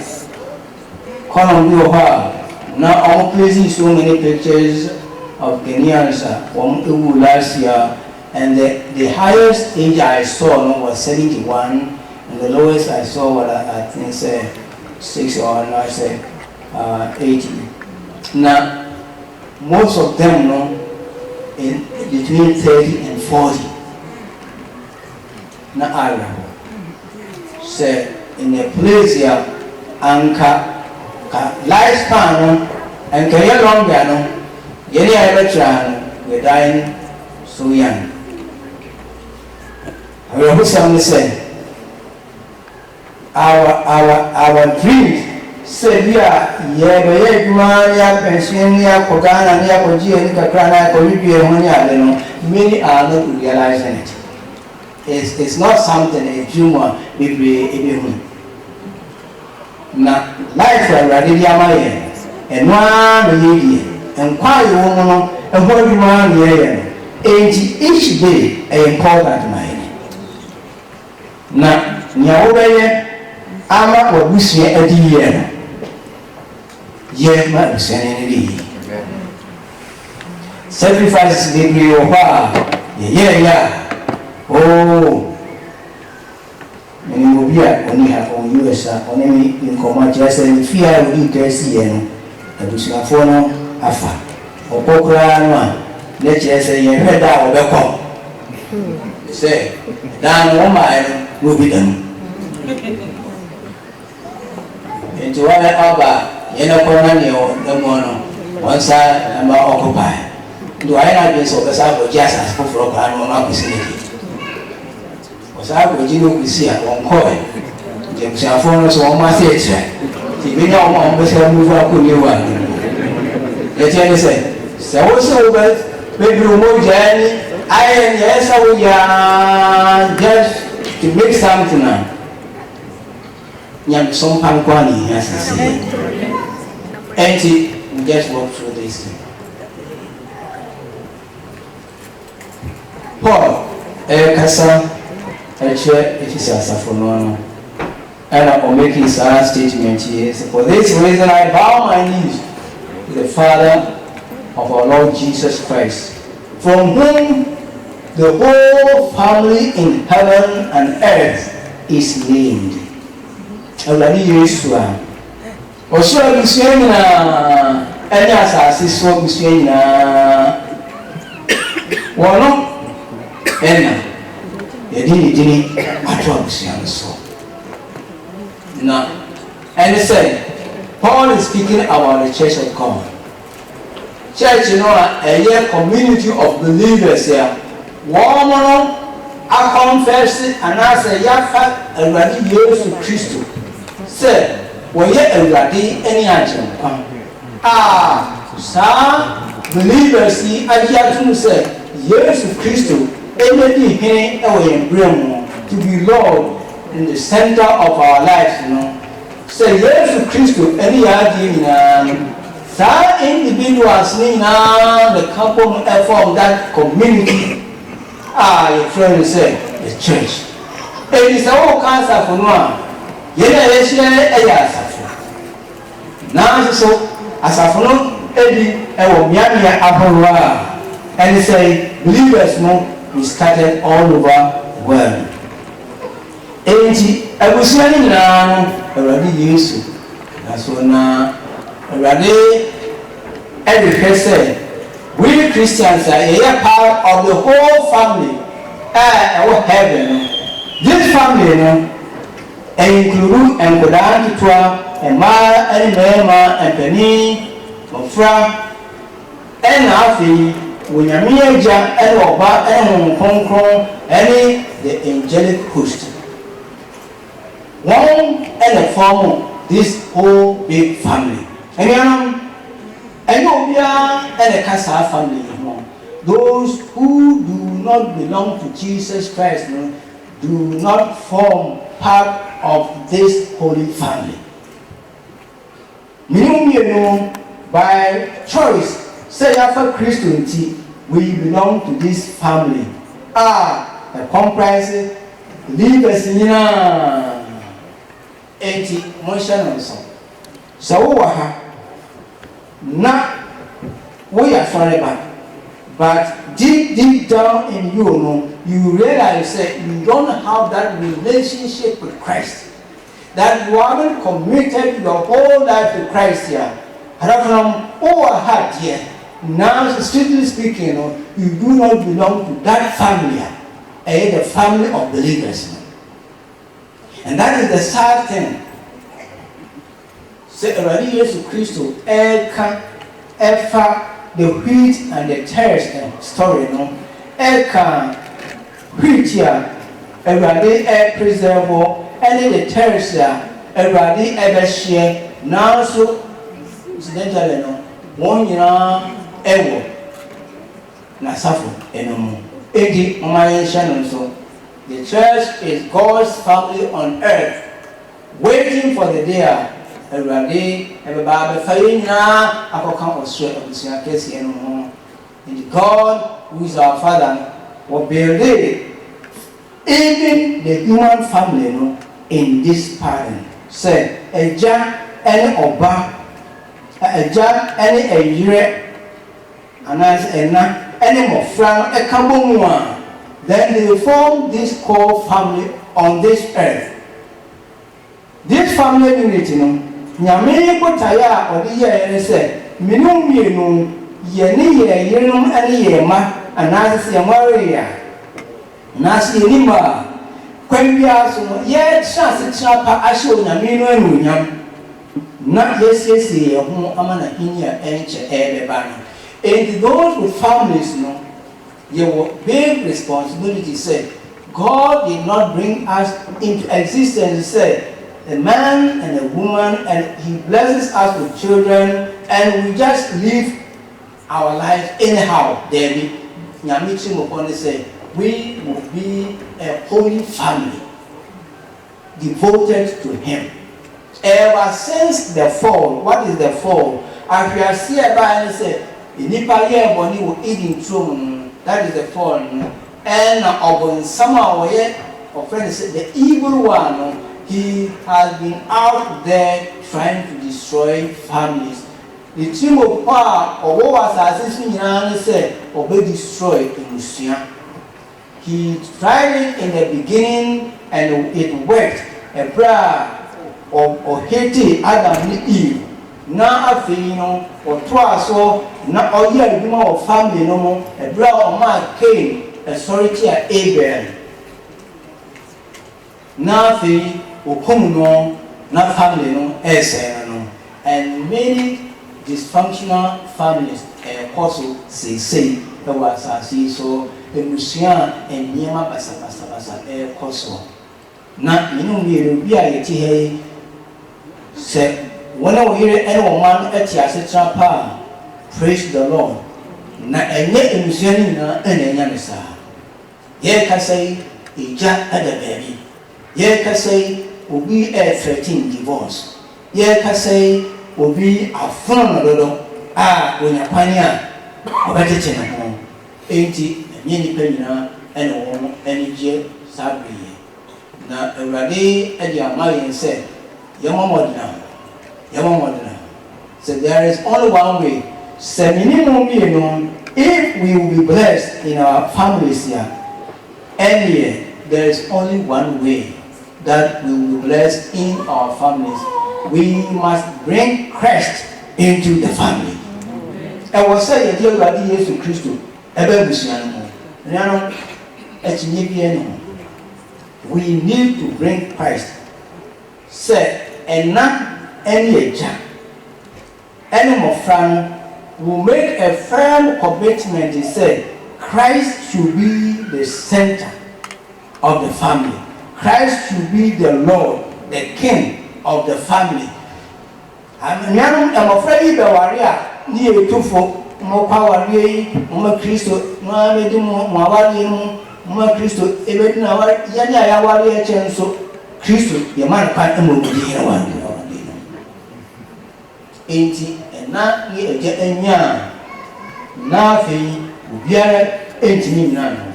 Now I'm placing so many pictures of Kenyans from last year, and the highest age I saw was 71, and the lowest I saw was I think 6 or I said 80. Now most of them in between 30 and 40. Now I say in a place here, Anka. Lifespan and can you longer no? Any other we're dying so young. I will say our dream said pension many are not realizing it. It's not something a junior be now life already and one and quiet woman and what you want here. Each day a important night. Now, Nyaobeye, ama or Busia at the year. Yet, my sanity. Sacrifices the degree of oh, and you will be only have on US on any in command just and fear will be Garcia. I do not follow Afa or Pokra. Let's say you heard that or become. They say, down 1 mile will be done. Into one hour, Yanakonani the mono, one side and more occupied. Do I not be so beside just as for a plan on our vicinity? Was I would you see at one coin? James Alphonse on my theatre. The video on the move up with you one. Let say, so maybe more journey. I am yes, I will just to make something now. Yam some panquani, as I say. And we just walk through this thing. Paul, Kasa, a chair, it is a saffron. And I'm making some statement here. For this reason, I bow my knees to the Father of our Lord Jesus Christ, from whom the whole family in heaven and earth is named. Already used to also be saying, and as I see so be saying, well, and you didn't at once, so now, and they say, Paul is speaking about the church of God. Church, you know, a community of believers here. Woman, I confess it, and I say, Yaka, and ready years of Christ. Say, well, yet already any action. Sir, believers see, I hear to say, years of Christ, anything here away and bring to be Lord in the center of our lives, you know. Say, years of Christ, any idea some individuals need now the couple form that community. Your friend say the church. It is all kinds of one. Yet, now, so as a phone, Eddie, Miami, Apollo, and they say, believers know we scattered all over the world. I was saying now, already used to. That's what now. Already, every person, we Christians are a part of the whole family. Our heaven. This family, include and Kodan, and Ma, and Mema, and Penny, Mofra, and Afi, Winyamia, and Oba, and Hong Kong, any the angelic host. One and a form this whole big family. And a Casa family. Those who do not belong to Jesus Christ do not form part of this holy family. By choice, say after Christianity, we belong to this family. A comprising believers in 80 motion also. So, now we are forever. But deep down in you realize that you don't have that relationship with Christ. That you haven't committed your whole life to Christ here. Now, strictly speaking, you do not belong to that family, the family of believers. And that is the sad thing. Say already Jesus Christ, the wheat and the tares story no eka wheat ya everybody preserve and the tares ya everybody ever share now so incidentally no one nyina ewo na safo enomu edi omaye shannon so the church is God's family on earth waiting for the day everybody everybody fayina akoka oswe obusia kesi enomu and God who is our father will build even the human family no in this pattern say eja any oba eja any eyire anas ena any mofra ekabomwa then they form this core family on this earth. This family unity no nyame kotaya odi ye say minum mienu ye ne ye yenom ane ye ma anas ye maria nas ye nima kwambia so ye chance chapa asho nyame no anunyam na yesese ye ho amana hinya enche ebeba no. And those with families no your big responsibility said God did not bring us into existence said a man and a woman and he blesses us with children and we just live our lives anyhow there be nyamichi mopone say we will be a holy family devoted to him ever since the fall. What is the fall? As we are see about and say inipa ye boni wo eating throne that is the fall and upon somehow of friends the evil one he has been out there trying to destroy families. The team of power or what was as said or be destroyed in Lucia. He tried it in the beginning and it worked. A prayer or Haiti Adam and Eve. Now after or twice so now all year of family no more a brother of mine came a sorry to Abel. Now the Okuno, not family no and many dysfunctional families also say that was as so the Lucian and Yama basa also. Now you know we are yet say when I hear anyone at Yasitra praise the Lord. Na enye Lucian na enyamisa. Ye ka say ija ada baby. Ye ka say obi 13 divorce. Ye ka say obi afun dodo onya kwanya obetete na ho. Enti enye ni panyina ene wo enije sabriye. Na Awurade edi amayen say yamomodina. So there is only one way. If we will be blessed in our families here, and here there is only one way that we will be blessed in our families. We must bring Christ into the family. I was saying, dear God, Jesus Christ, we need to bring Christ. Say, and not any jack. Any more friend will make a firm commitment. He said, Christ should be the center of the family. Christ should be the Lord, the King of the family. I'm afraid the warrior near to for more power. More Christo, more Christo, even our Yana warrior chance. So Christo, the man can't move here one. Enti na ye eje enya na fe obiara entimi nano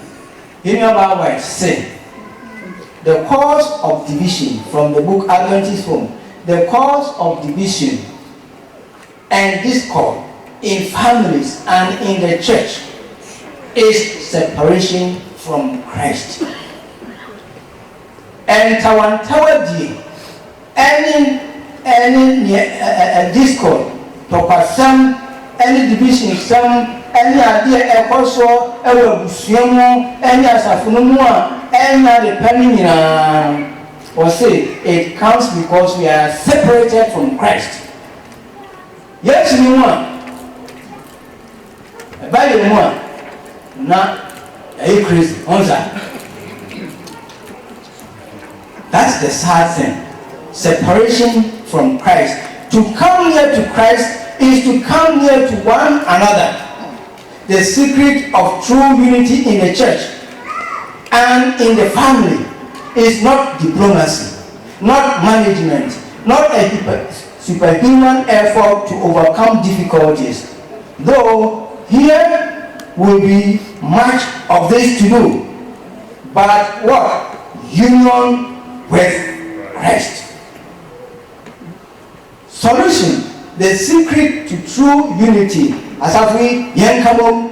yemi about say the cause of division from the book Adventist Home, the cause of division and discord in families and in the church is separation from Christ. And tawantawadi any discord, some any division, some any idea, a also a busiamo, any asafunumua, any depending or say it comes because we are separated from Christ. Yes, you want By the one, not a crazy. That's the sad thing. Separation from Christ. To come near to Christ is to come near to one another. The secret of true unity in the church and in the family is not diplomacy, not management, not a superhuman effort to overcome difficulties. Though here will be much of this to do, but what? Union with Christ. Solution, the secret to true unity. As if we young come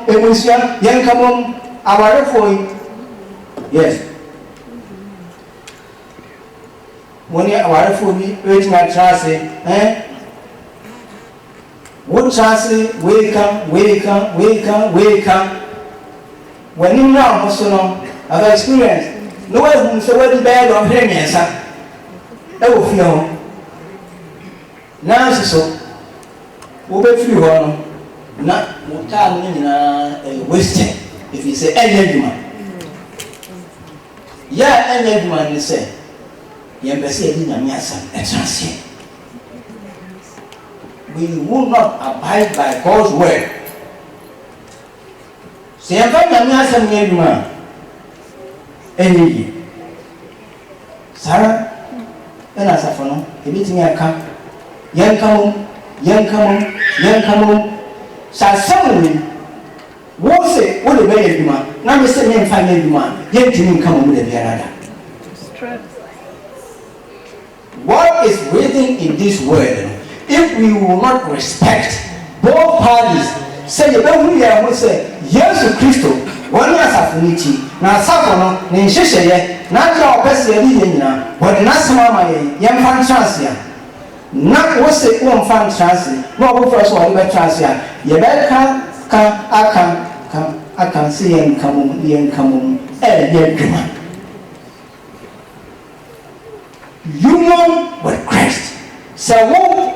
emotion, young come our for yes. When you are for me, wait my chance, what chance, wake up. When you now, I've experienced. No one so well bad on him, yes, I will feel. Now, so, we'll be free one, not wasted if you say any man. Yeah, any man, you say, Yambasi, a transient. We will not abide by God's word. Say, I'm going to ask any man. Any Sarah and as a phone, everything I come, young come, shall suddenly won't say, what a very man, now we say, men find every man, yet to come with the other. What is written in this word? If we will not respect both parties, say, you don't hear who say, yes, Christo. One year affinity, now Sapono, named Shisha, not your best idea, but not some of my young fan transia. Not what's the one fan transit, no first one ever transia. You better I can see and come, and union with Christ. So,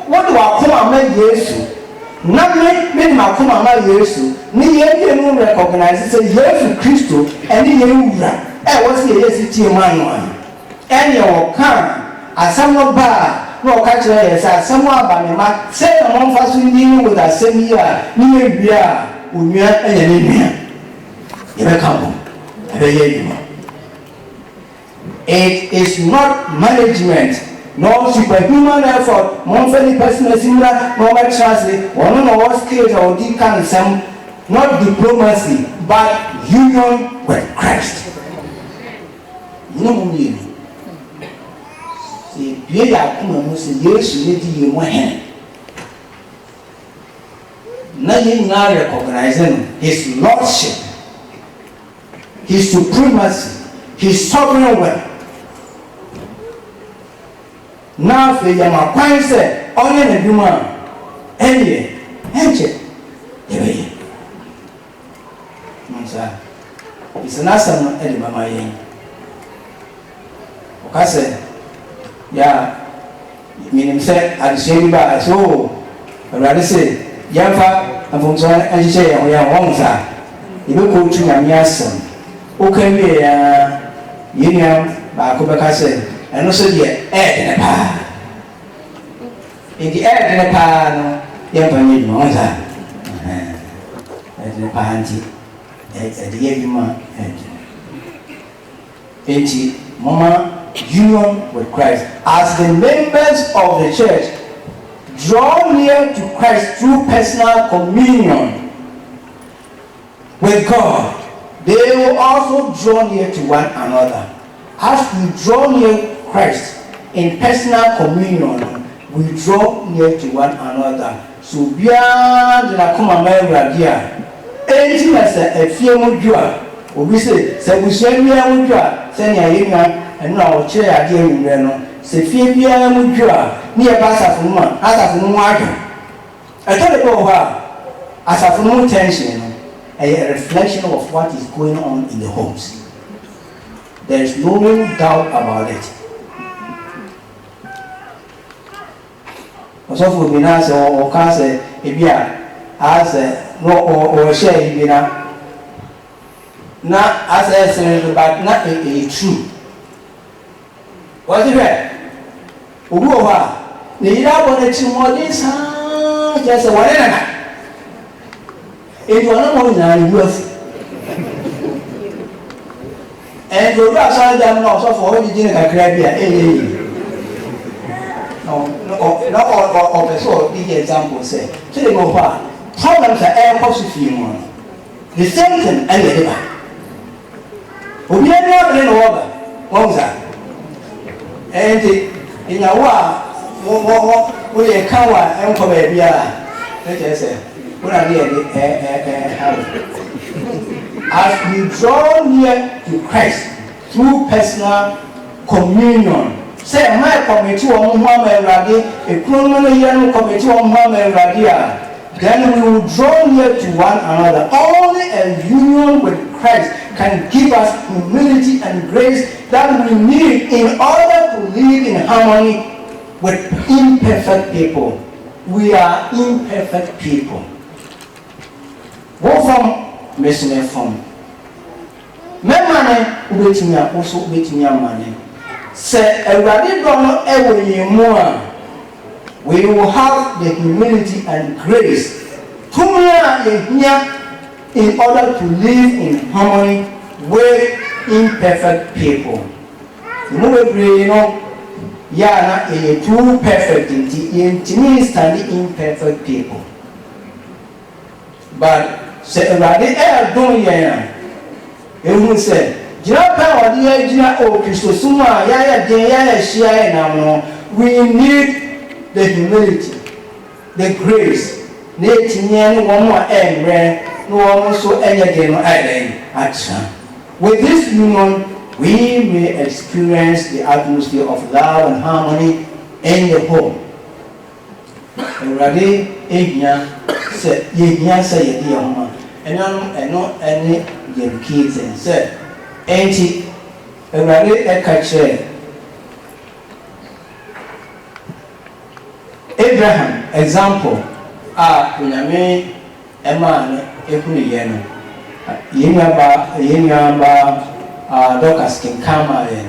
what do I come and make Jesus? Not make my come and make Jesus. Ni you recognize say Jesus Christ and you what's the yes man and your can as someone bad no catch as someone by me say among us we with the same year near unya and you come. It is not management, no superhuman effort, monthly personal similar, no translate, one no what skills or deacon, not diplomacy, but union with Christ. No meaning. See, we are coming to say, yes, you need to one hand. Nothing now recognizing his lordship, his supremacy, his sovereign will. Now, if you are quite said, only a human, any, it's an awesome element, my young. Okay, say, yeah, meaning said, I say, by so, but rather say, Yafa, and from John, and you say, we are wrong, sir. You go to your yes, okay, be a union, by Kubaka said. And also the air in a pan. In the air in a pan, young family, Monza. And the panty, at the young man, and Mama, union with Christ. As the members of the church draw near to Christ through personal communion with God, they will also draw near to one another. As we draw near Christ in personal communion, we draw near to one another. So beyond the Nakuma Maya, anything as a few more, we say, Sabusia Mudra, Sanya, and now chair dear in Reno, Sefia Mudra, near Bassa Fuma, as of Muaga. I told you about as of no tension, a reflection of what is going on in the homes. There is no doubt about it. Also, for me, or cancer, if you are as no or share ibina na as but not a true. What is it? Uwa, the Ira wanted to more this, just a one. If you are not more than worth. And you are them also for all the dinner Caribbean. No, of the sort of example say. So they go far. Problems are air positive. The same thing and the river. We are not in order. What was that? And in a while, we are cover and come here. Let us say, we are near as we draw near to Christ through personal communion. Say, my committee on Muhammad Radi, a criminal young committee on Muhammad Radia. Then we will draw near to one another. Only a union with Christ can give us humility and grace that we need in order to live in harmony with imperfect people. We are imperfect people. What from Messina from? My money, waiting also waiting your money. Say, a radical don't ever more. We will have the humility and grace to in order to live in harmony with imperfect people. You know, yeah, too perfect in standing imperfect people. But say, rather, don't you will say, Japa, dear, oh, Christosuma, we need the humility, the grace. Natin one more end, no one so any again action. With this union, we may experience the atmosphere of love and harmony in the home. Already, Igna said, Igna say, and not any young kids and said, ain't it already a catcher? Abraham, example, when I mean a man, Ekuyen, Yinaba, Docas can come in.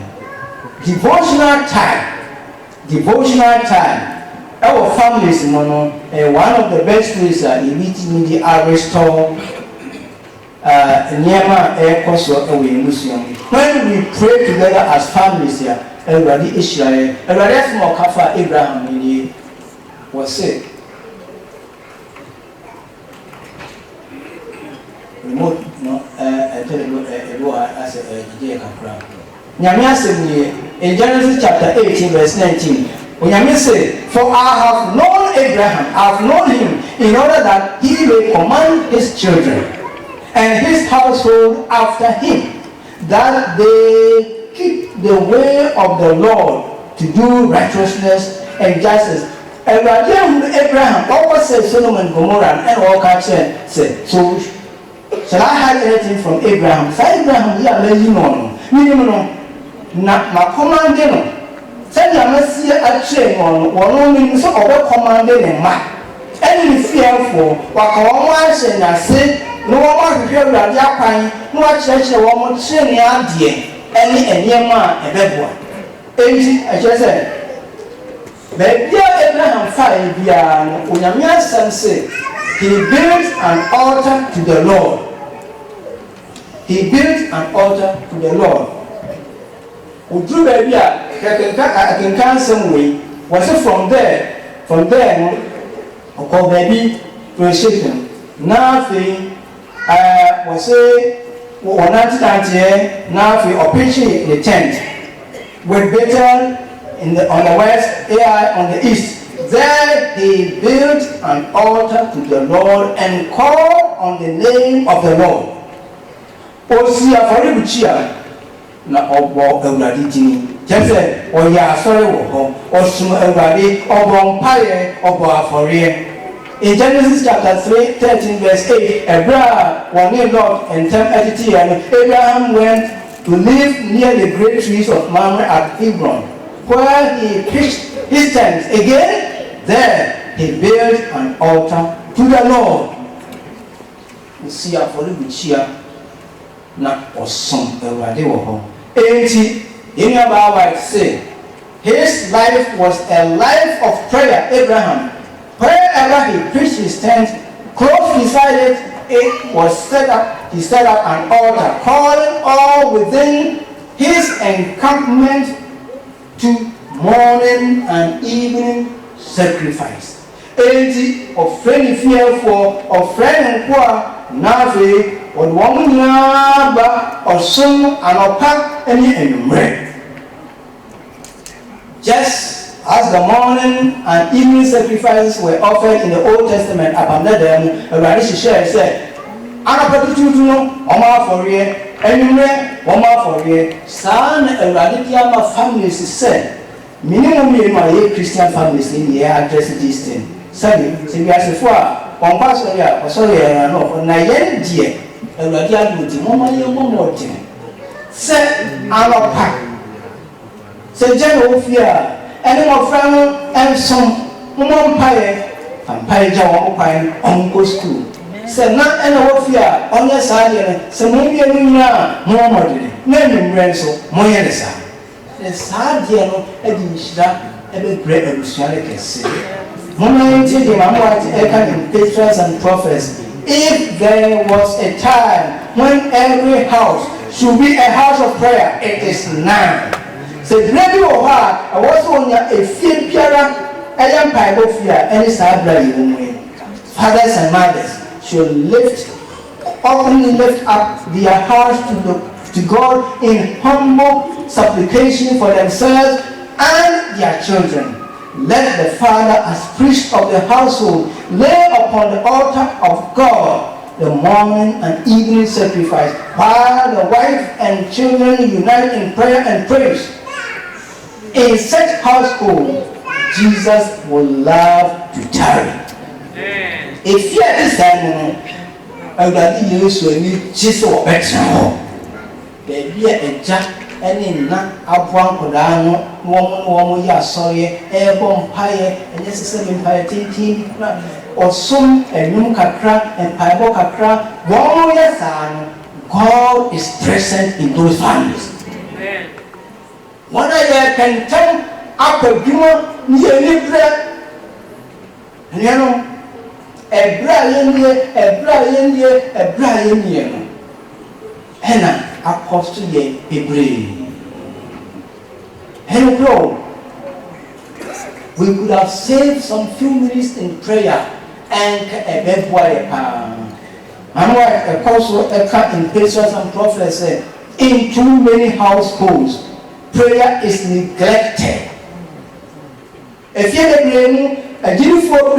Devotional time. Our families, one of the best ways are meeting the Aristotle, Niema, Air Coso, away Museum. When we pray together as families here, everybody is sharing, everybody more Kafa Abraham was sick. Remote, no, as a Capra. Nyamia said in Genesis chapter 18, verse 19, when Nyamia said, for I have known Abraham, I have known him, in order that he may command his children and his household after him, that they keep the way of the Lord to do righteousness and justice. Abraham always said Solomon, Gomorrah, and all said, so shall I hide anything from Abraham? So Abraham, you are lazy no. Not my commanding. Say you must see a chain on one only so other commanding in my. Any fearful, what I say, I said, no one will hear that Japan, no church, a woman, chain, any man, a bad one. I just said, but Abraham fired when a mere son said, he built an altar to the Lord. He built an altar to the Lord. Udru baby, I can count some way. Was it from there, I call baby to a shaken. Nothing, was it 190 now for pitching the tent with Bethel on the west, Ai on the east. There he built an altar to the Lord and called on the name of the Lord. Osia Foribuchia na obo Euraditi. Just said, or ya sorry, or some Euradi, or Bompaye, or Boaforie. In Genesis chapter 13, verse 8, Abraham was near Lot and Tem and Abraham went to live near the great trees of Mamre at Hebron, where he pitched his tents. Again, there he built an altar to the Lord. see for the Buchia na or some Erade or 80 in your wife say his life was a life of prayer. Abraham, wherever he pitched his tent, close beside it was set up. He set up an altar, calling all within his encampment to morning and evening sacrifice. 80 of friendly fear for of friend and poor, Navi, or woman yaba, or son and or pack any and just as the morning and evening sacrifices were offered in the Old Testament upon them, a radish said, Anapatutuno, Oma for ye, anywhere, Oma for ye, son and Raditiama families said, minimum in my Christian families in the air address this thing. Sunny, Sylvia Sephora, on Passoria, or sorry, I know, on Nayan dear, a Radian Mama, your mom, said Anapa. Say general fear, and more friend and some more pie, and pie jaw pine on go school. Say not any fear on your side, so maybe a more modern, name Renzo, Moyanesa. The sad yellow, a dish that every great and can say. Moment in patriarchs and prophets. If there was a time when every house should be a house of prayer, it is now. So the baby of her, I was on a few piara, a young Bible fear, and it's our brave. Fathers and mothers should openly lift up their hearts to God in humble supplication for themselves and their children. Let the father, as priest of the household, lay upon the altar of God the morning and evening sacrifice, while the wife and children unite in prayer and praise. In such household, Jesus will love to tarry. If you are this time, I will use you need Jesus or better. Baby, a jack and in not upon Kodano, woman, ya sorry, airborne pie, and necessary piety, or some a new kakra and piebo kakra, one yes, God is present in those families. What I can tell after Juma, near bread, and you know, a Brian year, Hannah, Apostle ye, a brave. Hello, we could have saved some few minutes in prayer and a bed wire. And what Apostle Eka in Patriarchs and Prophets said, in too many households, prayer is neglected. If you have a beautiful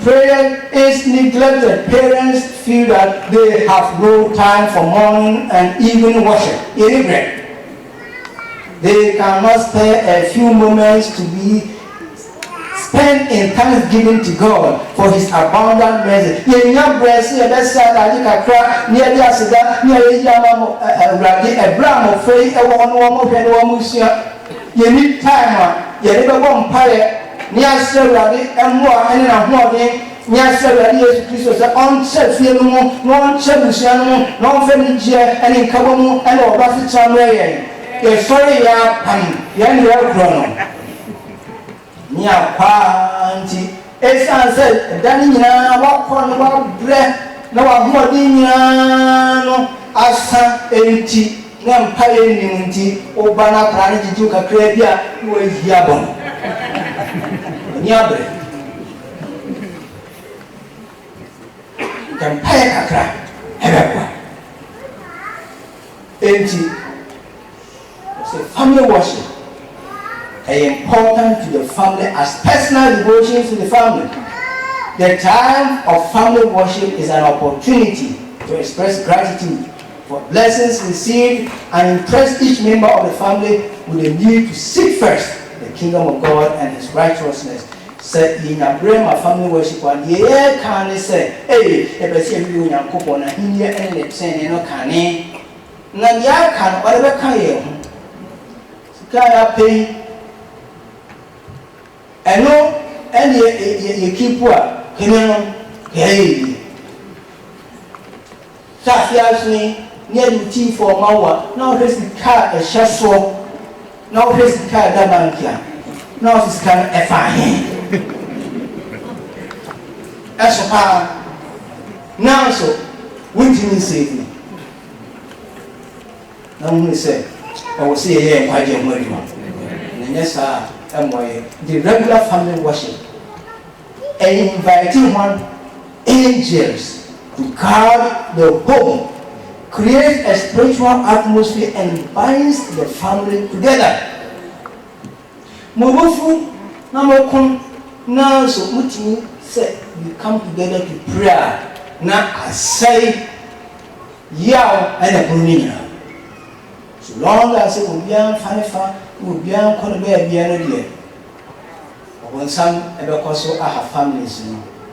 prayer is neglected. Parents feel that they have no time for morning and evening worship. They cannot spare a few moments to be spent in thanksgiving to God for His abundant mercy. You know, bless you. That's why I cry near the Asida, near the Yamamo, Abraham of faith, a woman, you need time. You never want prayer. Near Sarah and more, and a morning, near Sarah, Jesus, on Sheffield, non Chebusiano, non Fenicia, and in Kabomu, and all Bassett Samray. You're sorry, you're grown. Near Panty, Esan said, Danina, walk on one breath, no more dinner, Asa, empty, no paying, Obana, Planety, Duca, Crabia, who is Yabon. Niabre can pay a crack, everyone. Empty. So, family worship is important to the family as personal devotion to the family. The time of family worship is an opportunity to express gratitude for blessings received and impress each member of the family with a need to seek first the kingdom of God and His righteousness. Say in a my family worship one year can say, hey, if I see you in a couple and India and let's say no canny. Nadia can whatever can you? Sky pay. I know, and you keep what? Kenan, hey. Safiasni, near the tea for Mawa, now there's the car a chasso, now there's the car Dabankia, now this car a fine. As a car, now so, wouldn't save me? Now we say, I will see here quite a money. And yes, sir, the regular family worship. And inviting one angels to guard the home, create a spiritual atmosphere and binds the family together. Mobofu, Namokum, now so much said we come together to prayer. Now I say, Yao and a Brunia. So long as it will be on Fanifa, will be on Colbert, be an idea. When some ever also have families,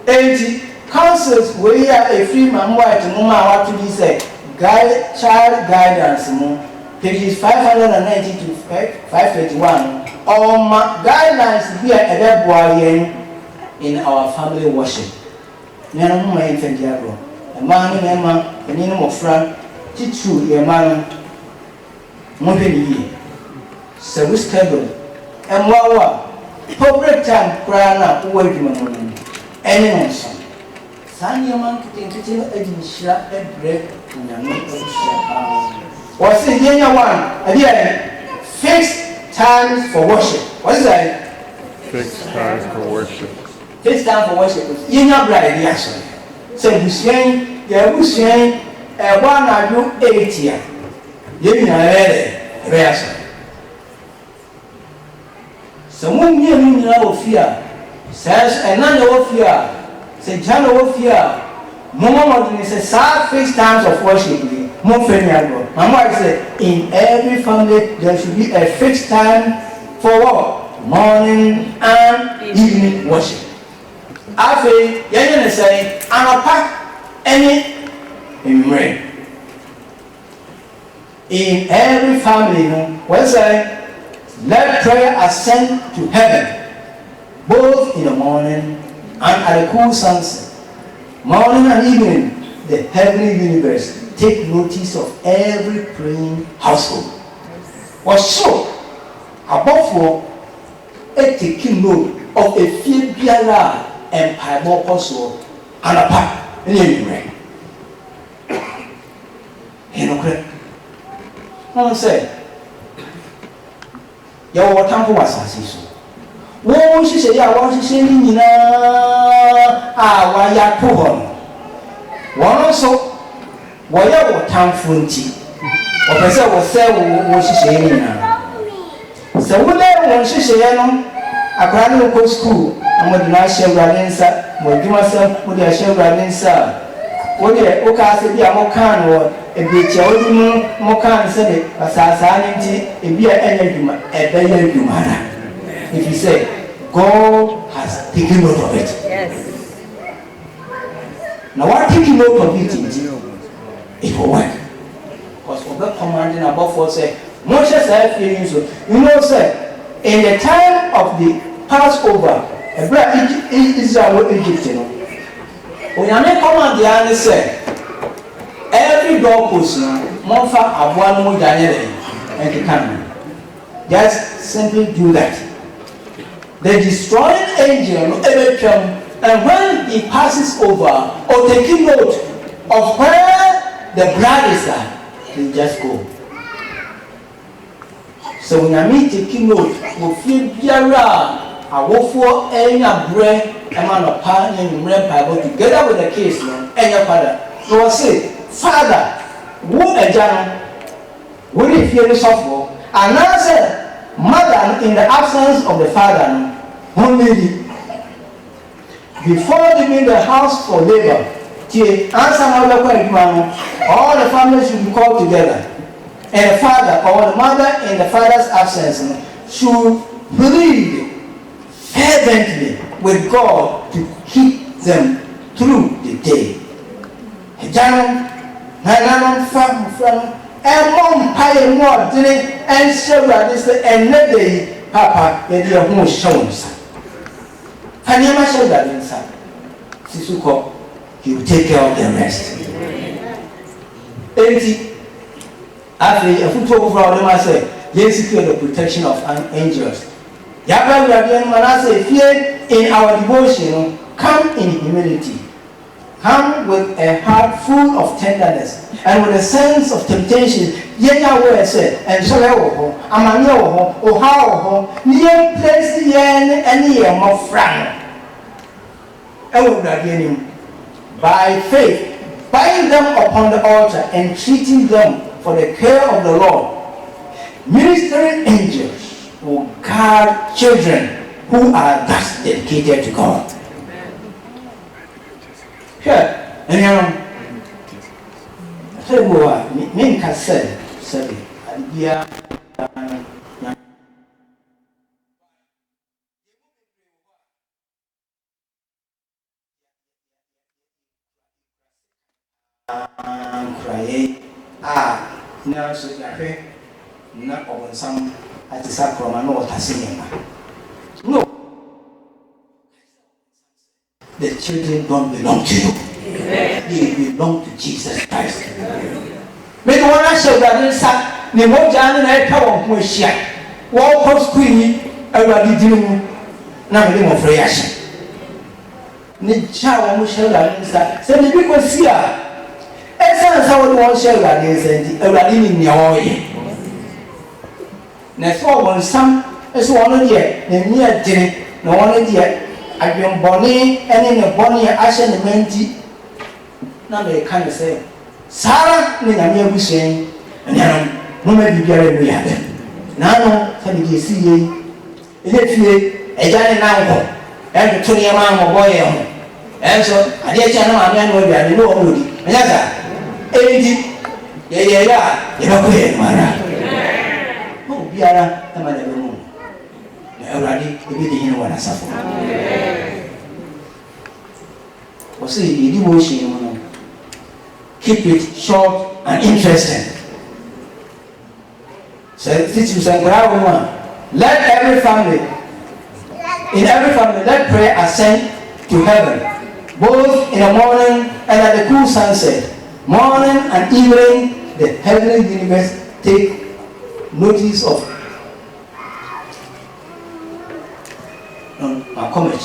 80 councils where a free man white no matter what to be said, child guidance, pages 590 to 521, or guidelines here at boy in our family worship. None of my infant diablo, a man and Emma, a name of Frank, teach you your man, moving ye. So we schedule, and what? Public time, crying out, waiting on them. Any son. Sandy man to think to a shop and break in a shop. What's the young one? Again, fixed times for worship. What is that? Fixed times for worship. Fixed time for worship. You're not right, yes. So we're saying, one I do 8 years. You're not ready, yes. Someone near me now fear says, and none of fear, say, John of fear. Mama is a sad fixed times of worship. Mama said, in every family there should be a fixed time for what? Morning and evening worship. I feel, Yan say, I'm a pack any in rain. In every family, what say? Let prayer ascend to heaven, both in the morning and at the cool sunset. Morning and evening, the heavenly universe take notice of every praying household. Or so, above all, a taking note of a few biara and pieball also and a pack in the rain. You know, I say, your temple was as wọ́n ṣiṣẹ́ yà wọ́n ṣiṣẹ́ ní nyinaa àwọn ayé ato hɔ no wọ́n nso wɔyɛ wɔ tamfo nti wɔpɛ sɛ wɔsɛ wɔ hyehyɛ ní nyinaa sɛ wodɛ wɔn hyehyɛ no akwadaa no kɔ sukuu na wɔde no ahyɛ awurade nsa wɔn adwuma sɛ wɔde ahyɛ awurade nsa wɔde wokaa sɛ bi a wɔkaa no wɔ ebiekyi a wɔde mu wɔkaa no sɛ de asaasaa no nti ebi a ɛnyɛ adwuma ɛbɛyɛ adwuma na. If you say, God has taken note of it. Yes. Now, what taking note of it will work. Because of the commanding above all say, Moses said, you know, sir, in the time of the Passover, Israel or Egypt, you know, when I make command the answer say, every doorpost, Monfa Abuano Daniel and the camera. Just simply do that. The destroying angel ever come, and when he passes over or taking note of where the blood is at, he just go. So when I mean taking note, we feel biara, I walk for any bread, a man of pan and red Bible together with the case, and your father. So I say, Father, who a John, will you fear the softball? And answer, Mother, in the absence of the father, only before leaving the house for labor, all the families should be called together. And the father or the mother in the father's absence should plead fervently with God to keep them through the day. And mom pay more dinner and several this and let Papa, that you have more shown. And you must show that inside. Sisuko, he will take care of the rest. 80. After a foot over our them, I say, yes, secure the protection of angels. Yabba, Manasseh, fear in our devotion, come in humility. Come with a heart full of tenderness and with a sense of temptation. Yenya word said, and so Amanya or how near place the yen and near more frank. By faith, buying them upon the altar and treating them for the care of the Lord. Ministering angels will guard children who are thus dedicated to God. Here, and I tell you what, me can say, yeah. Now so not on some at the sacrament or no. The children don't belong to you. They belong to Jesus Christ. May the one I shall that is the more Jan and I power more share. Walk post queenie, everybody doing nothing of reaction. Need shower Michelle that is that. Send the people see her. Essence how the one share that is everybody in your way. Next one, some is one year, the near dinner, no one yet. I've been bonny and in a bonny ashen and menti. Now they kind of say, Sarah, Nina, we saying, and no maybe be we have them. Now, can you see ye? If you a giant now, and the 20 amount of boy, and so I did know I know already. And that's yeah, you know, Mara. Oh, Biara, the man ever moon. Already, you didn't want to suffer. What's the devotion? Keep it short and interesting. So, let every family, let prayer ascend to heaven, both in the morning and at the cool sunset. Morning and evening, the heavenly universe take notice of my comedy.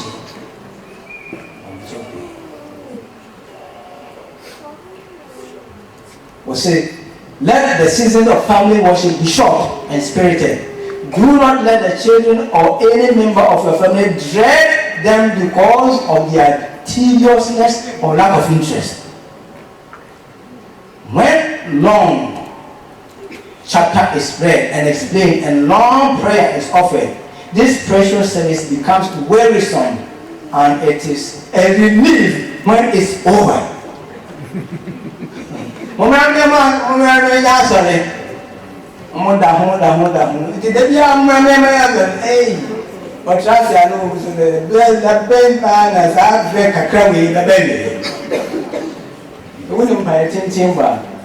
We say, let the season of family worship be short and spirited. Do not let the children or any member of your family dread them because of their tediousness or lack of interest. When long chapter is read and explained and long prayer is offered, this precious service becomes wearisome and it is a relief when it's over.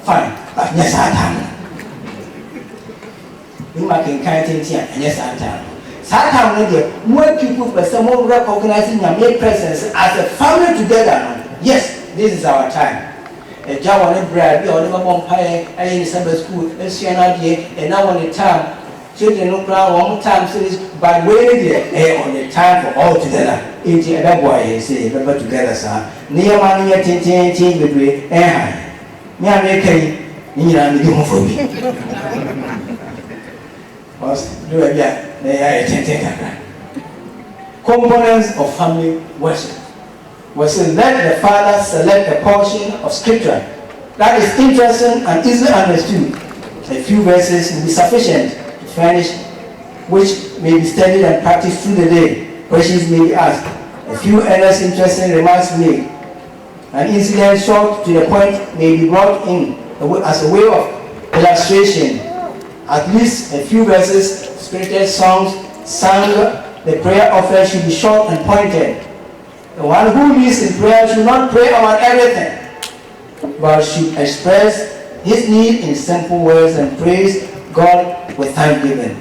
Fine, but yes, I can. You might can and yes, I can. Sometimes more people, but some more recognizing your mere presence as a family together. Yes, this is our time. A job on bread, or never one pie, and in Sunday school, let's see an idea, and now on the time, children look around one time series, but waiting there on the time for all together. It's a boy, say, remember together, sir. Near money, a tin with me, and me, I make a for me. Do it yet. They are components of family worship. We say, let the father select a portion of scripture that is interesting and easily understood. A few verses will be sufficient to furnish which may be studied and practiced through the day. Questions may be asked. A few earnest interesting remarks made. An incident short to the point may be brought in as a way of illustration. At least a few verses, spirited songs sung. The prayer offered should be short and pointed. The one who leads in prayer should not pray about everything, but should express his need in simple words and praise God with thanksgiving.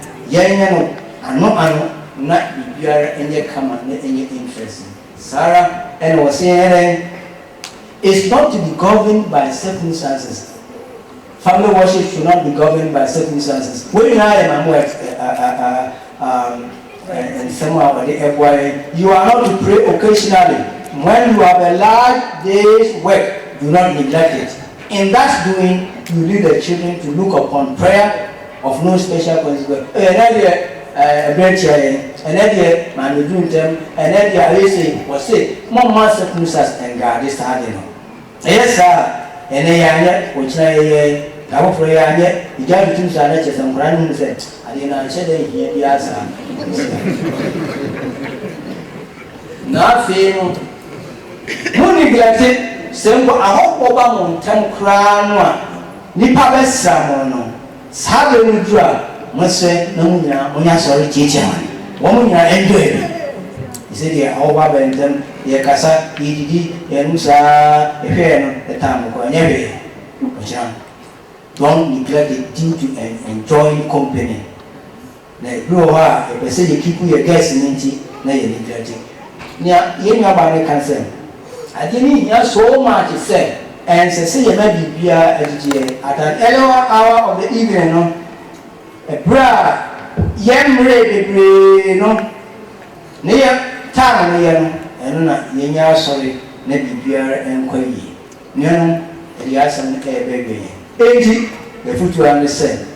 Not be in your interest. Sarah, and was saying it's not to be governed by circumstances. Family worship should not be governed by circumstances. When you have and somehow you are not to pray occasionally. When you have a large day's work, do not neglect it. In that doing, you lead the children to look upon prayer of no special consequence. And then man will do them, and then I say, was say, more circumstances and God is starting. Yes, sir, and then which I have for you, you got to say, some random set. I didn't answer the yes, nothing. Who neglected simple. I hope Obama Tam Crown Nipa Samono. Sabe Nudra, Mose, Namuna, sorry, teacher. Woman, you enjoy it. He said, yeah, all Baba them, the Casa, EDD, Yanusa, a fair, the time of Never. Don't neglect the duty and enjoy company. Like, you are, if I say you keep your guests in it, now you neglect it. Now, you know about the cancer. I didn't hear so much said, and say you may be at an earlier hour of the evening. No, a bra, young lady, no, near town, and not young, sorry, maybe beer and quay. No, the assam air baby. 80, the foot to understand.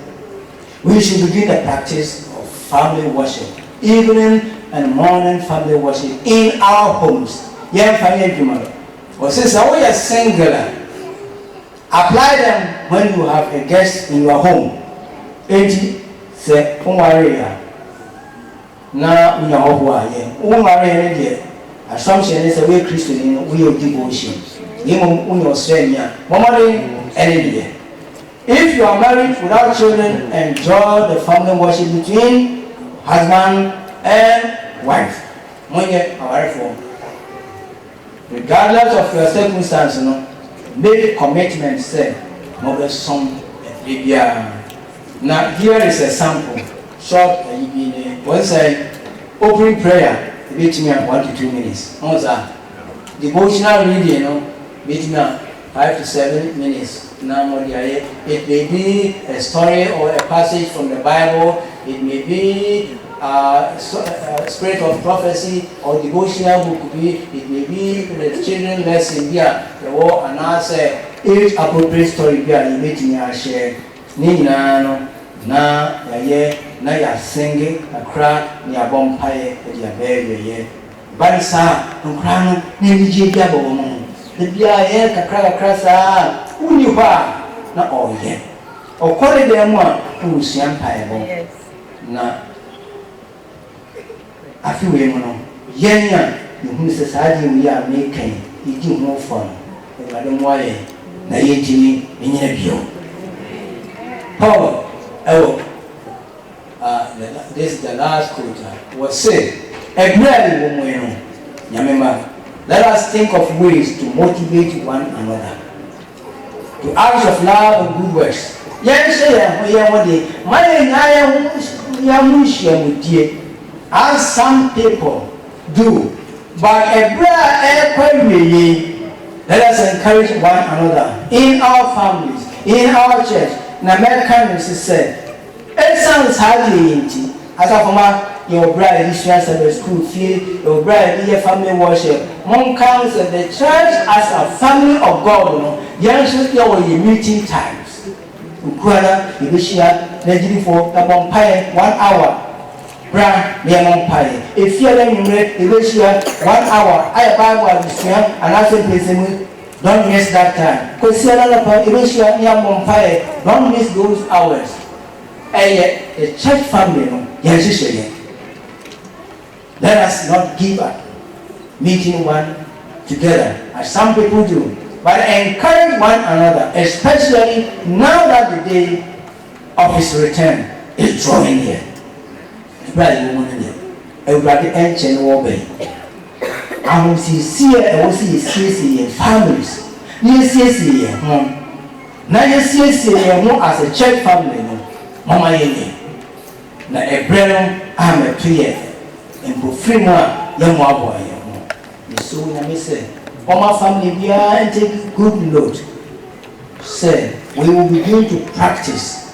We should begin the practice of family worship, evening and morning family worship in our homes. Yeah, fine, or since I was singular, apply them when you have a guest in your home. 80 say, now we are who are here. Assumption is a way Christian, we are devotion. Even Australia, any. If you are married without children, enjoy the family worship between husband and wife. Regardless of your circumstances, make commitments. Say, mother, son, now here is a sample. Short, once I opening prayer, beat me at 1 to 2 minutes. Devotional reading, beat me 5 to 7 minutes. Now, it may be a story or a passage from the Bible. It may be spirit of prophecy or devotional book. It may be the children's lesson here. The war and answer each appropriate story here. You make me a share. Nina, na ya singing a cry near Bompire at your baby. Barisa, and crown, maybe Jabo. The Bia Crasa, who you are not all yet. Or call it them one who's empire. Now, I feel him. Yenya, whose society we are making, he do more fun. Madam Wally, Naye in your view. Paul, this is the last quarter. Was said, a grand woman, Yamima. Let us think of ways to motivate one another. To acts of love and good works. Yes, as some people do. But let us encourage one another in our families, in our church. In American said, it sounds hardly empty. As of your bride is Sunday school fee, your bride is family worship. One counts the church as a family of God. Young should know your meeting times. Ukwana, Ibishia, Legend for a vampire 1 hour. Brand near Mompire. If you are in Ibishia 1 hour, I Bible is here and I say, don't miss that time. Because Ibishia near Mompire, don't miss those hours. And yet, the church family, let us not give up meeting one together as some people do, but encourage one another, especially now that the day of his return is drawing near. Everybody ancient war bay. I will see in families. You see home. Now you see as a church family. Mama Yeni. Na Ebreno I'm a 2 years. And for 3 more young boy. so na me say our family be and take good note. Say we will begin to practice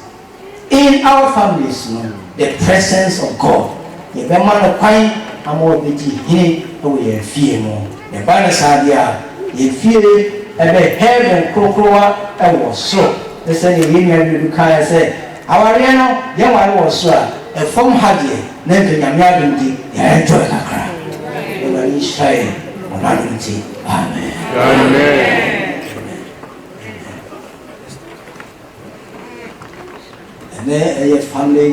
in our families, the presence of God. The man of pine and more beauty here we fear more. The banner sadia, ye fear a heaven crocroa and was so. The same union will kind say, our Riano, young one was so a form hardly, then the Yamadi, enjoy the cry. You are Israel, Amen. Amen. And then a family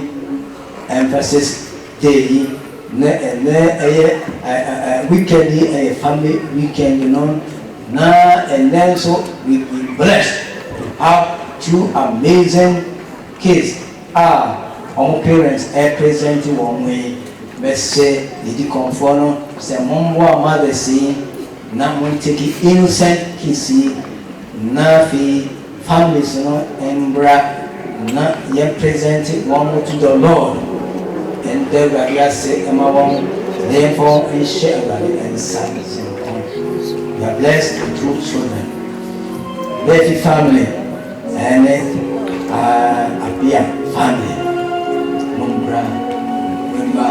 emphasis daily, and then a weekend, a family weekend, now and then so we blessed to have 2 amazing kids. Our parents are present in one way. Let's say, the conform, say, mother see, now we take it innocent kids, now families, and not yet presented one to the Lord, and then we are say, therefore, and share and sons. We are blessed with 2 children, Betty family, and Apia family, Mumbra, Mumba.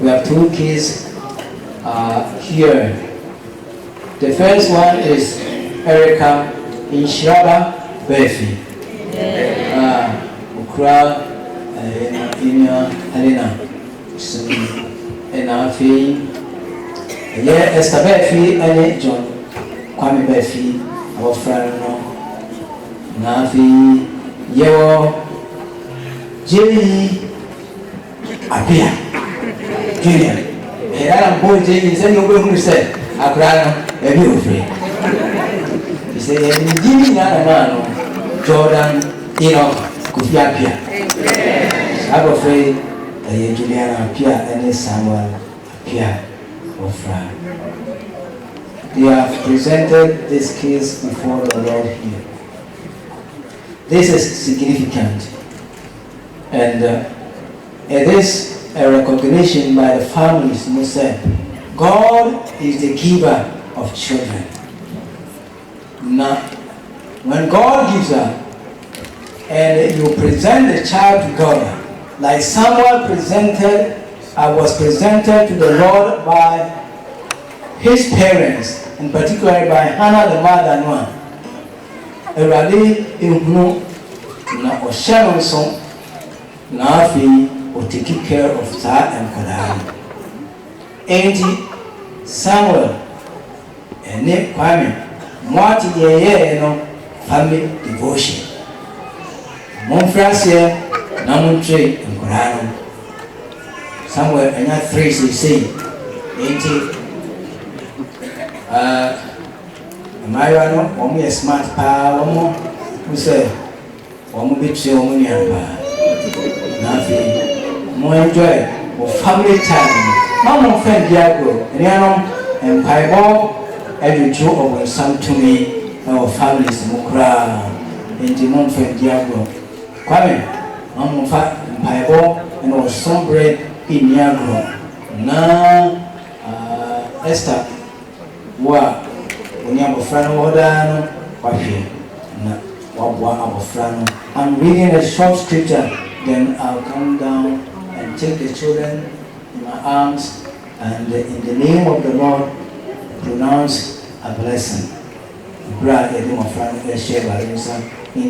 We have 2 kids here. The first one is Erica Inshaba Befi. Ukra Ina Helena. And Afi. Yeah, Esther Befi and John Kwame Befi, our friend. Nafi Yo Jenny Apia Junior. And I'm boy Jenny said you will say I cried a new free. He said Jimmy Jordan Kofi Apia. I'm afraid that Juliana Apia and Samuel Apia of France. They have presented this case before the Lord here. This is significant, and it is a recognition by the families who said, God is the giver of children. Now, when God gives up, and you present the child to God, like Samuel was presented to the Lord by his parents, and particularly by Hannah the mother. Everybody in na Oshano song na afi or taking care of that and Kodari. Samuel and Nick Kwame, Marty family devotion. Monfrasia, Namuntre and Kodari. Samuel and that 3 say, Mariano, one a smart power, who said, one bit so many nothing. More enjoy or family time. Mamma friend Diago, and Pieball, and you draw over some to me. our families mukra into non fed diablo. Kwame, I'm fat and pieball and our some bread in Niagara. Now, Esther, wa, when you have a friend order, I'm reading a short scripture, then I'll come down and take the children in my arms and in the name of the Lord pronounce a blessing. In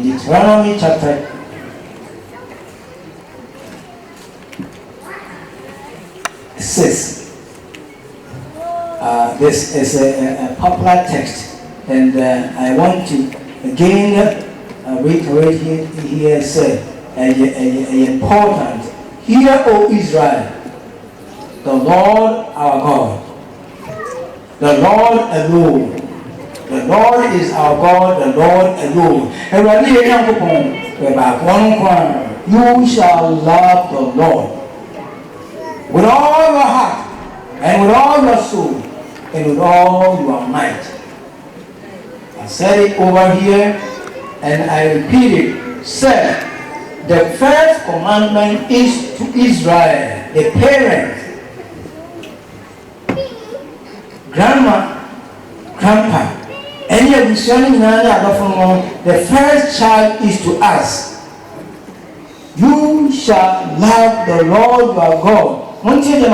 Deuteronomy chapter 6, this is a popular text, and I want to again reiterate here said important. Hear, O Israel, the Lord our God, the Lord alone. The Lord is our God, the Lord alone. You shall love the Lord with all your heart, and with all your soul, and with all your might. I said it over here, and I repeat it. Said, the first commandment is to Israel, the parents, grandma, grandpa, any of the the first child is to us. You shall love the Lord your God. One thing the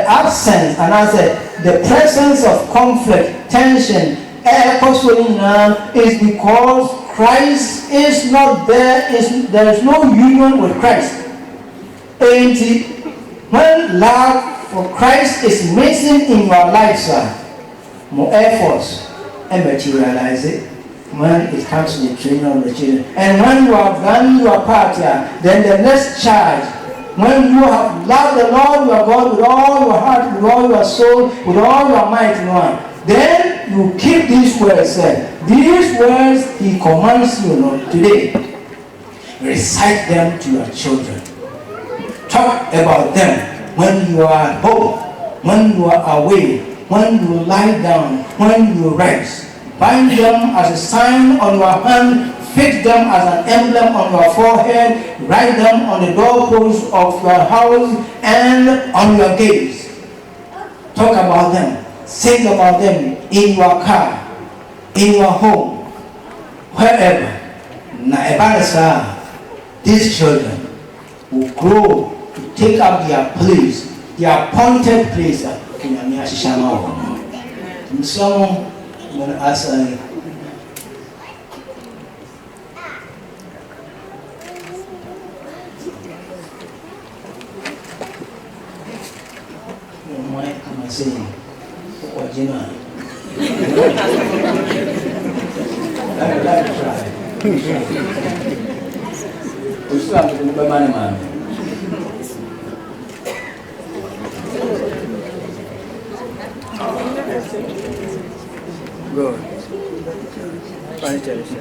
absence, and I said the presence of conflict, tension, is because Christ is not there. There is no union with Christ. And when love for Christ is missing in your life, sir, more efforts and materialize it when it comes to the training of the children. And when you have done your part here, then the next charge, when you have loved the Lord your God with all your heart, with all your soul, with all your might, then you keep these words. These words he commands you today. Recite them to your children. Talk about them when you are at home, when you are away, when you lie down, when you rise. Bind them as a sign on your hand, fix them as an emblem on your forehead, write them on the doorposts of your house and on your gates. Talk about them, sing about them in your car, in your home, wherever. These children will grow to take up their place, their appointed place. So, as I saying, what you know? Let me try. We still have to do the money, man. Good. Fine, Chelsea.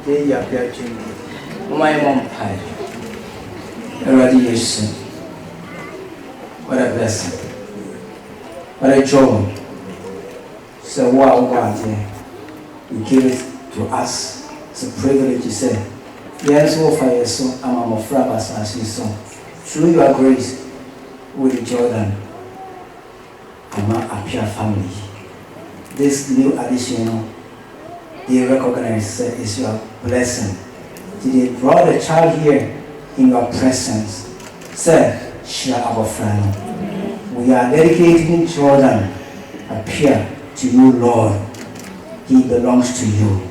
They are judging my mom. Already is. What a blessing. What a joy. So, wow, you give it to us. It's a privilege to say. Yes, so far, yes, so I'm a frabas as you saw. Through your grace, with Jordan, I'm a pure family. This new addition, they recognize is your blessing. Did they draw the child here in your presence? Say, share our friend. We are dedicating Jordan, appear to you, Lord. He belongs to you.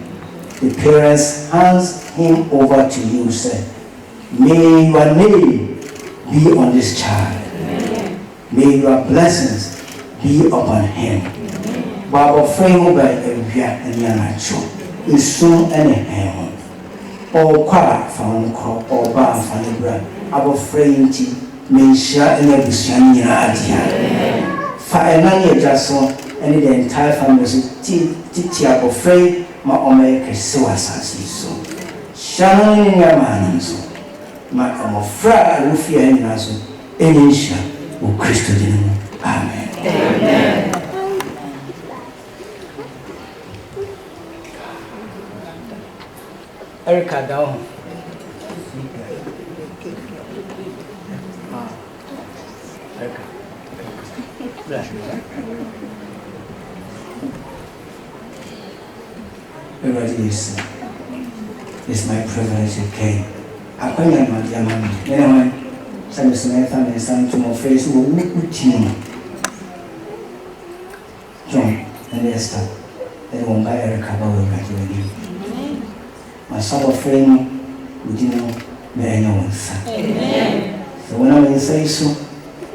The parents hands him over to you, say, may your name be on this child. May your blessings be upon him. Baba frame by Evia and Yanacho is soon any ham. Or qua found crop or bar for the bread. Our frame tea may share in every shiny idea. Fire none just so any the entire family tea of frame, my Omega Suasasi so. Shannon in your man so. My Omofra, I will fear him as any shall. O Christo, amen. Amen. Erica down. Erica. It's my privilege to came. I call you my dear mommy. Anyway, some is my family son to my face will look with you. John and Esther, they won't buy Erica Bowie back with you. My summer friend, we didn't know where anyone sat. So when I say so,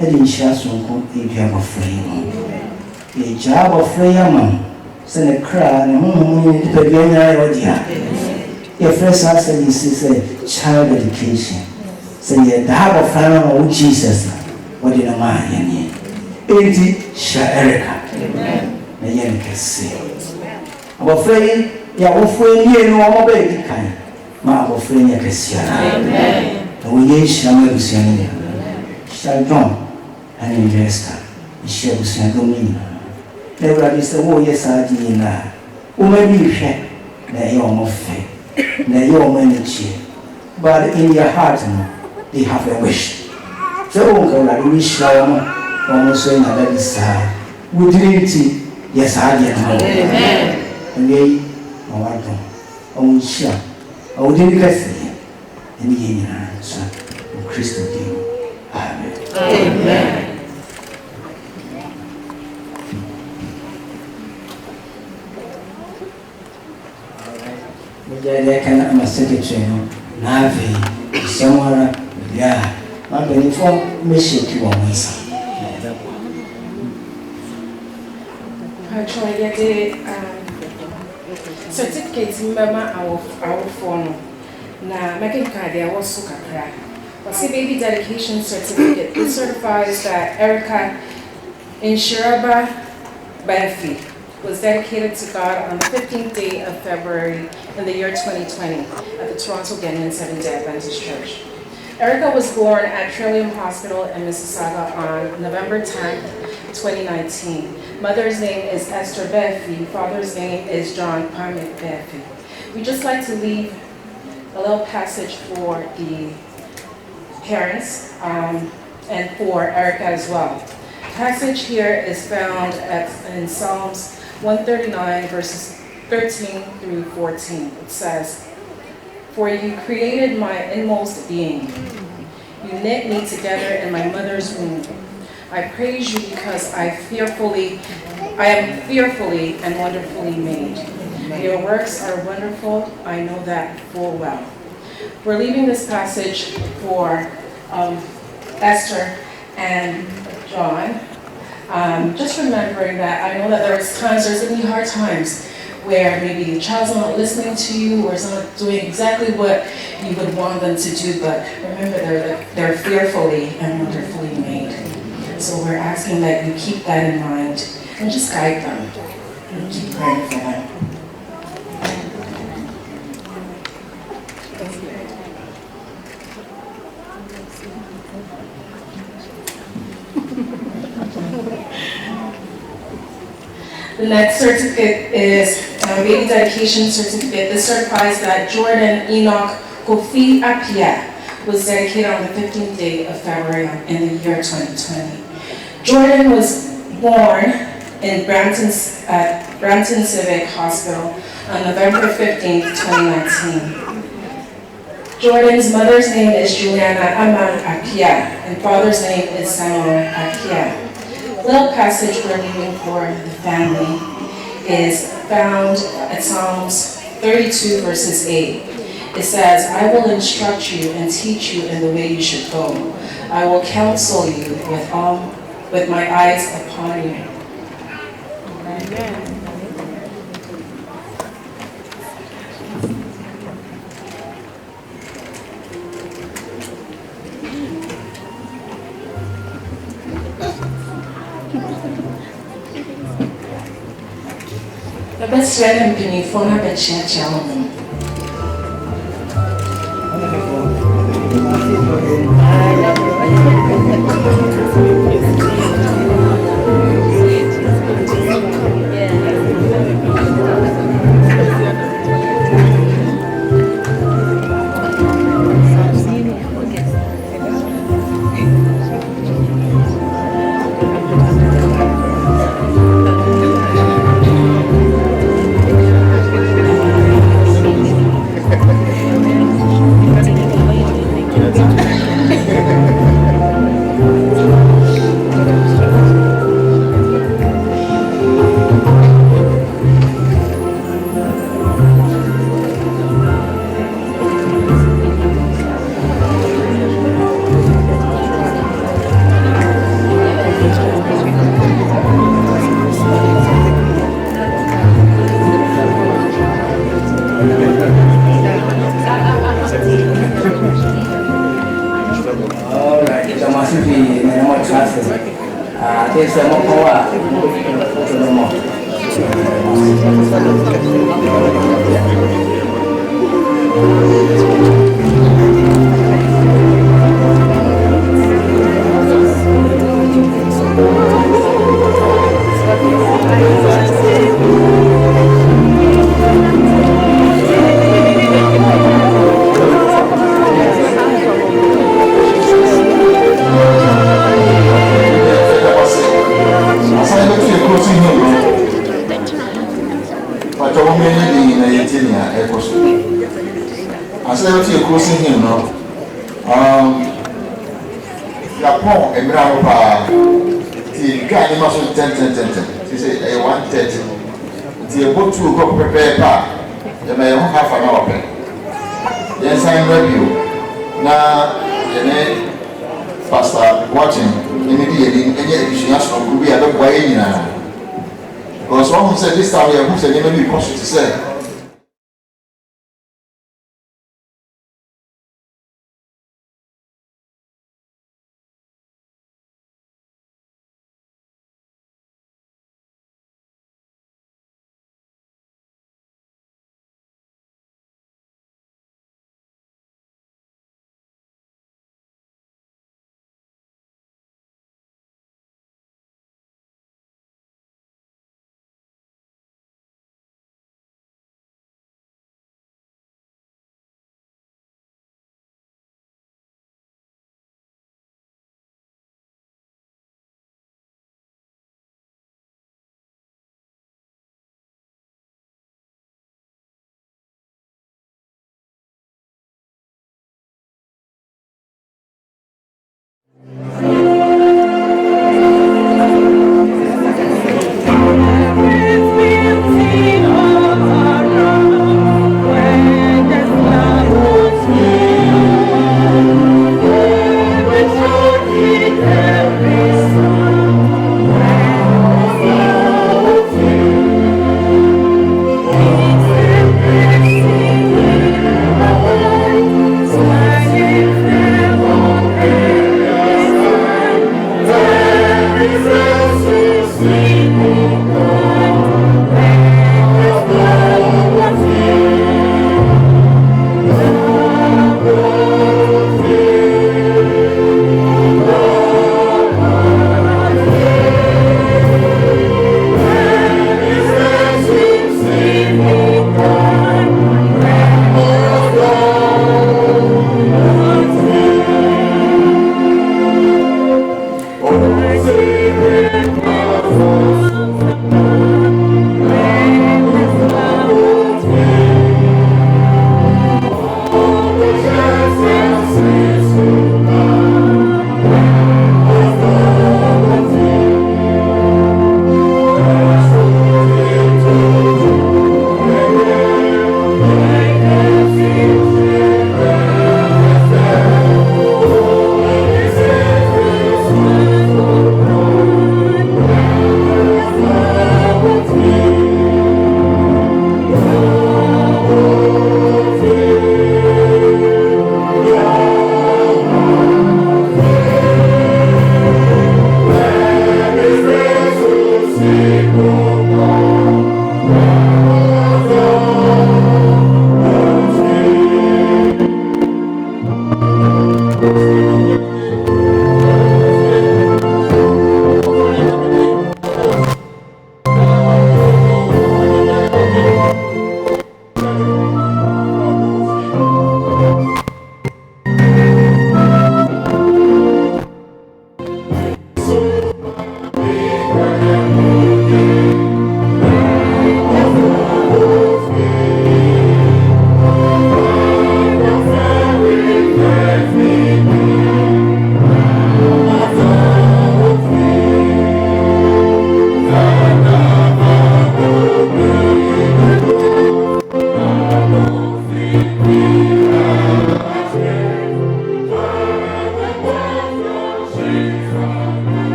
I didn't share some job of frame. A job of frame, send a crowd and home to the idea. Your first answer is child education. Say the job of frame of Jesus. What did a man? Ain't it, Erica? May you see. I'm afraid. Ya wofwe ni no mo be dikan ma wofwe ni akesia amen we ye shama busia ni shalom and investor ishe busia domini na ura se wo ye sa di na o ma bi hwe na ye o mo fe na ye o ma ni chi but in your heart they have a wish so o ko la wish la mo mo so na da bisa we didn't yes I amen and on share. I would indicate and in Christ of you. Amen. Amen. I cannot my secretary. Navi, somewhere, yeah. My before me shake you on myself. I try to get certificate member our phone. Now, making card there was so kakra. But see, baby dedication certificate. It certifies that Erica Inshiraba Bafi was dedicated to God on the 15th day of February in the year 2020 at the Toronto Ghanaian Seventh-day Adventist Church. Erica was born at Trillium Hospital in Mississauga on November 10th, 2019. Mother's name is Esther Befi. Father's name is John Pamit Befi. We just like to leave a little passage for the parents and for Erica as well. The passage here is found in Psalms 139 verses 13 through 14. It says, "For you created my inmost being. You knit me together in my mother's womb. I praise you because I am fearfully and wonderfully made. Your works are wonderful, I know that full well." We're leaving this passage for Esther and John. Just remembering that I know that there's going to be hard times where maybe the child's not listening to you or is not doing exactly what you would want them to do, but remember they're fearfully and wonderfully made. So we're asking that you keep that in mind and just guide them and keep praying for them. The next certificate is a baby dedication certificate. This certifies that Jordan Enoch Kofi Apia was dedicated on the 15th day of February in the year 2020. Jordan was born in Brampton Civic Hospital on November 15th, 2019. Jordan's mother's name is Juliana Aman Apia, and father's name is Simon Apia. Little passage we're leaving for the family is found at Psalms 32 verses 8. It says, "I will instruct you and teach you in the way you should go. I will counsel you with my eyes upon you." Amen. The best friend and penny for na be child. Yes, I'm a power. Yapon emira no pa ti guy ni maso 10 ti say 130 ti e go to go prepare pa e ma yo half an hour pe then sign review na ene pastor watching ene di enye edition so group ya do boy nyina because one said this time we have said ene bi cost to say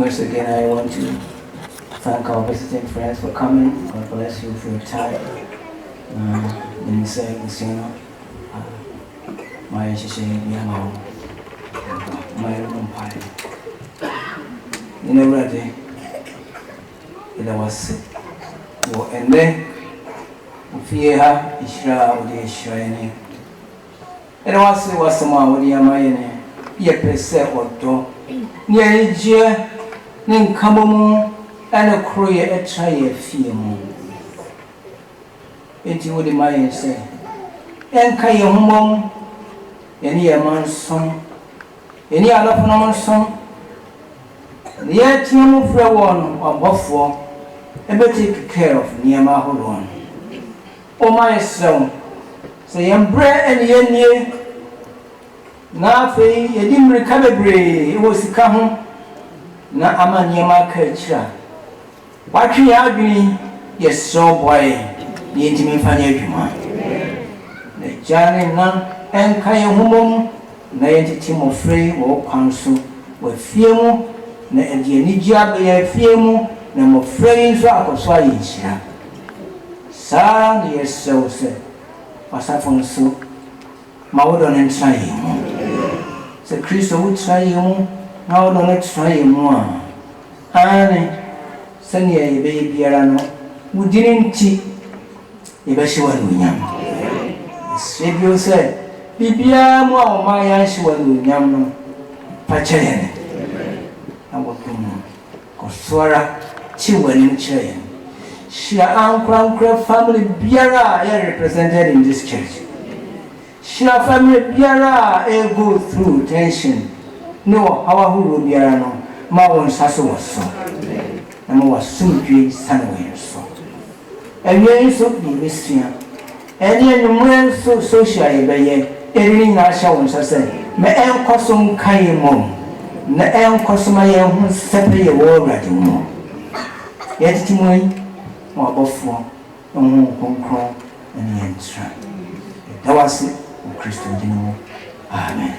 once again, I want to thank our visiting friends for coming. God bless you for your time. Let me say this, my empire. You know, ready? It was and then fear is shining. It was someone with your mind. Ye pese odo nye je ne nkamomu ana kroye etra ye fie mu enti wo de maye se enka ye homom ye ne ye mansom ye ne alofo no mansom ye tiamu frɛ won obofo ebe take care of niema horon o maye se yembre ene ye nie na fe yedim reka bebre wo sika ho na amaniema ka akira watwe ya adwini yeso boy ye ntimi fanya adwuma na jane na enka ye humom na yentiti mo free wo kwanso wa fie mu na edi ani gia be ya fie mu na mo free nso akoso ayi nhira sa na yeso se pasafo nso mawodo ne ntra yi mu se Kristo utra yi mu na wodo ne tra yi mu ane sani ya yebe biara no wudini nti yebe hyewa no nyam se bio se bibia mu a o ma ya hyewa no nyam no pa kyere na wokumu ko swara chi wani kyere shia ankra family biara ya represented in this church. Shia family biara go through tension. No, how who biara no ma won saso waso. Na ma wasumdwe sanwe so. Ewie so bi mesia. Eni enumre so social ebeye. Eni na sha won sase. Me enkoso nkan mom. Na enkoso ma ye hu sepe ye wo rade mo. Ye titimoi mo abofo. Konkron eni entra. That was it. Christian Dino. Amen.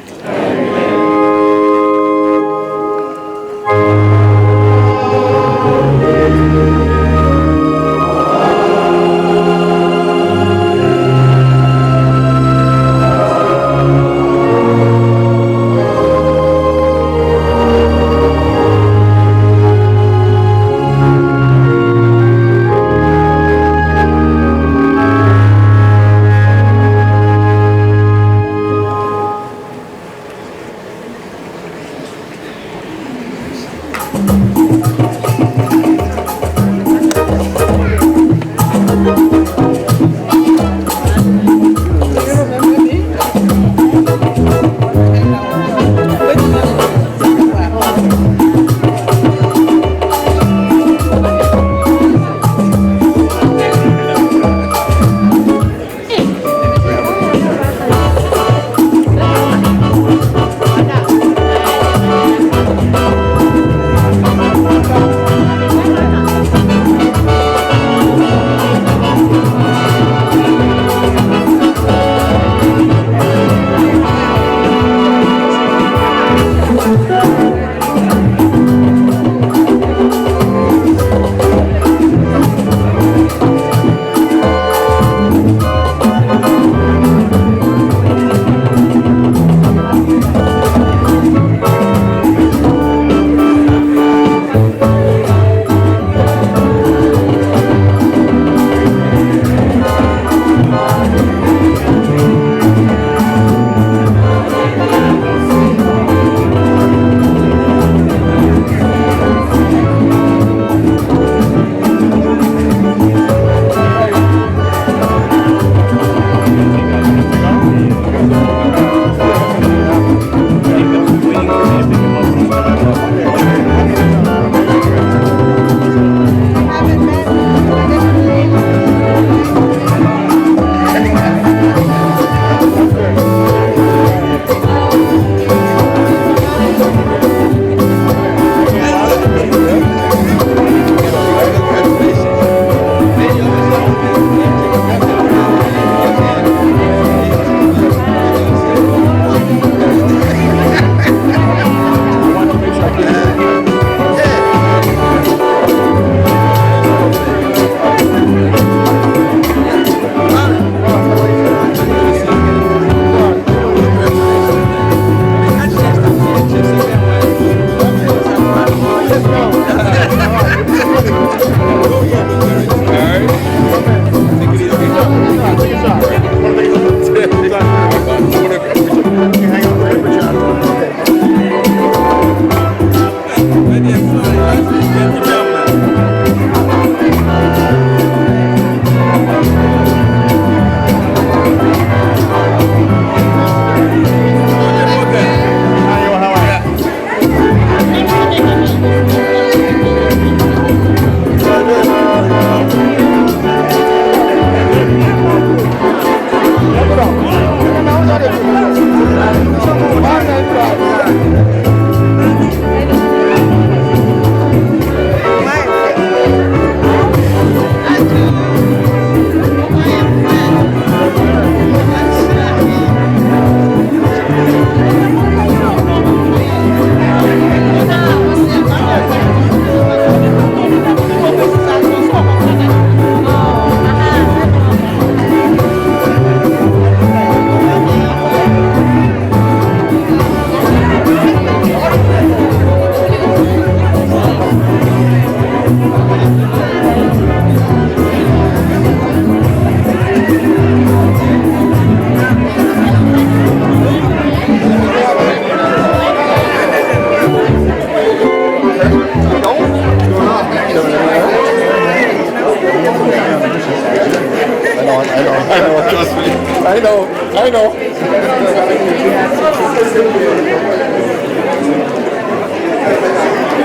I know.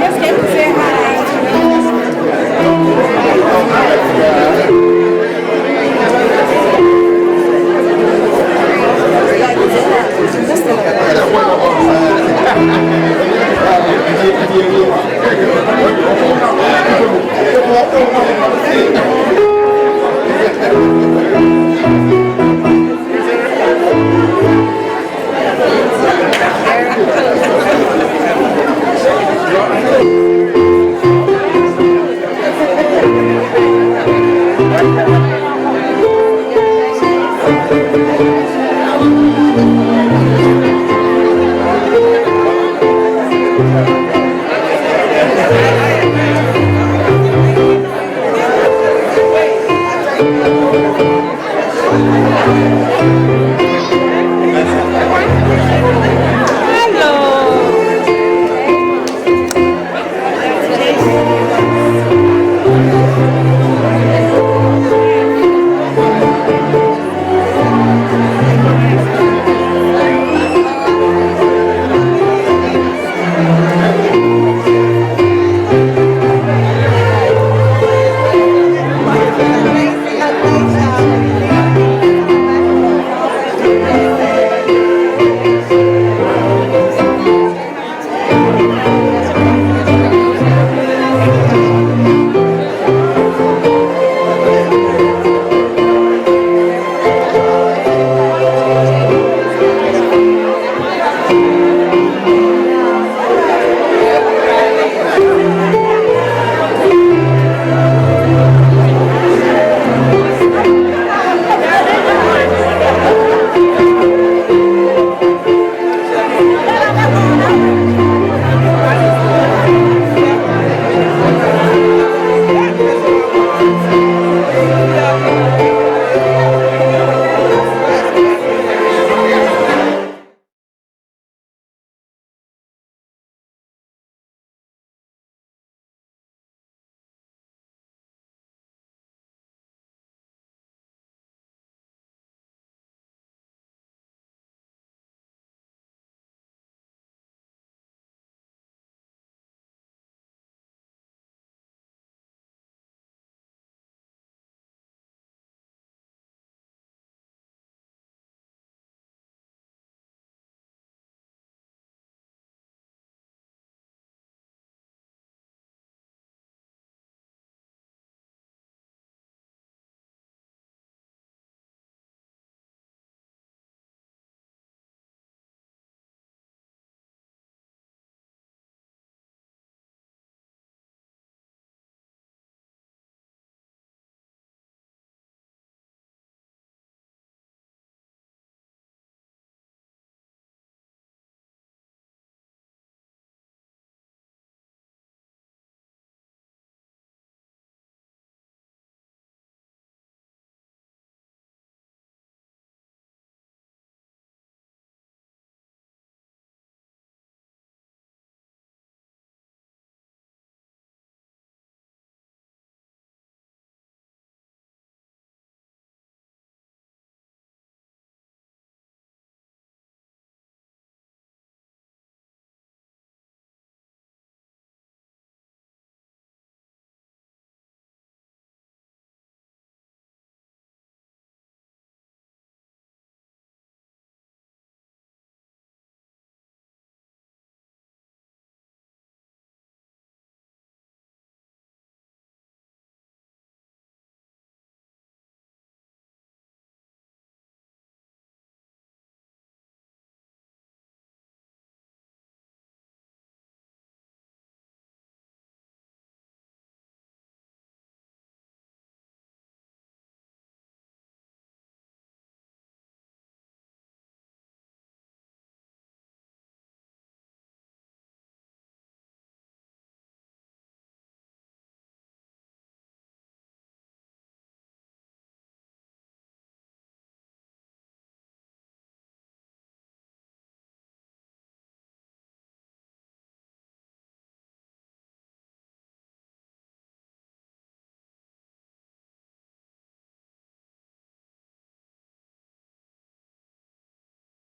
Just came to say hi.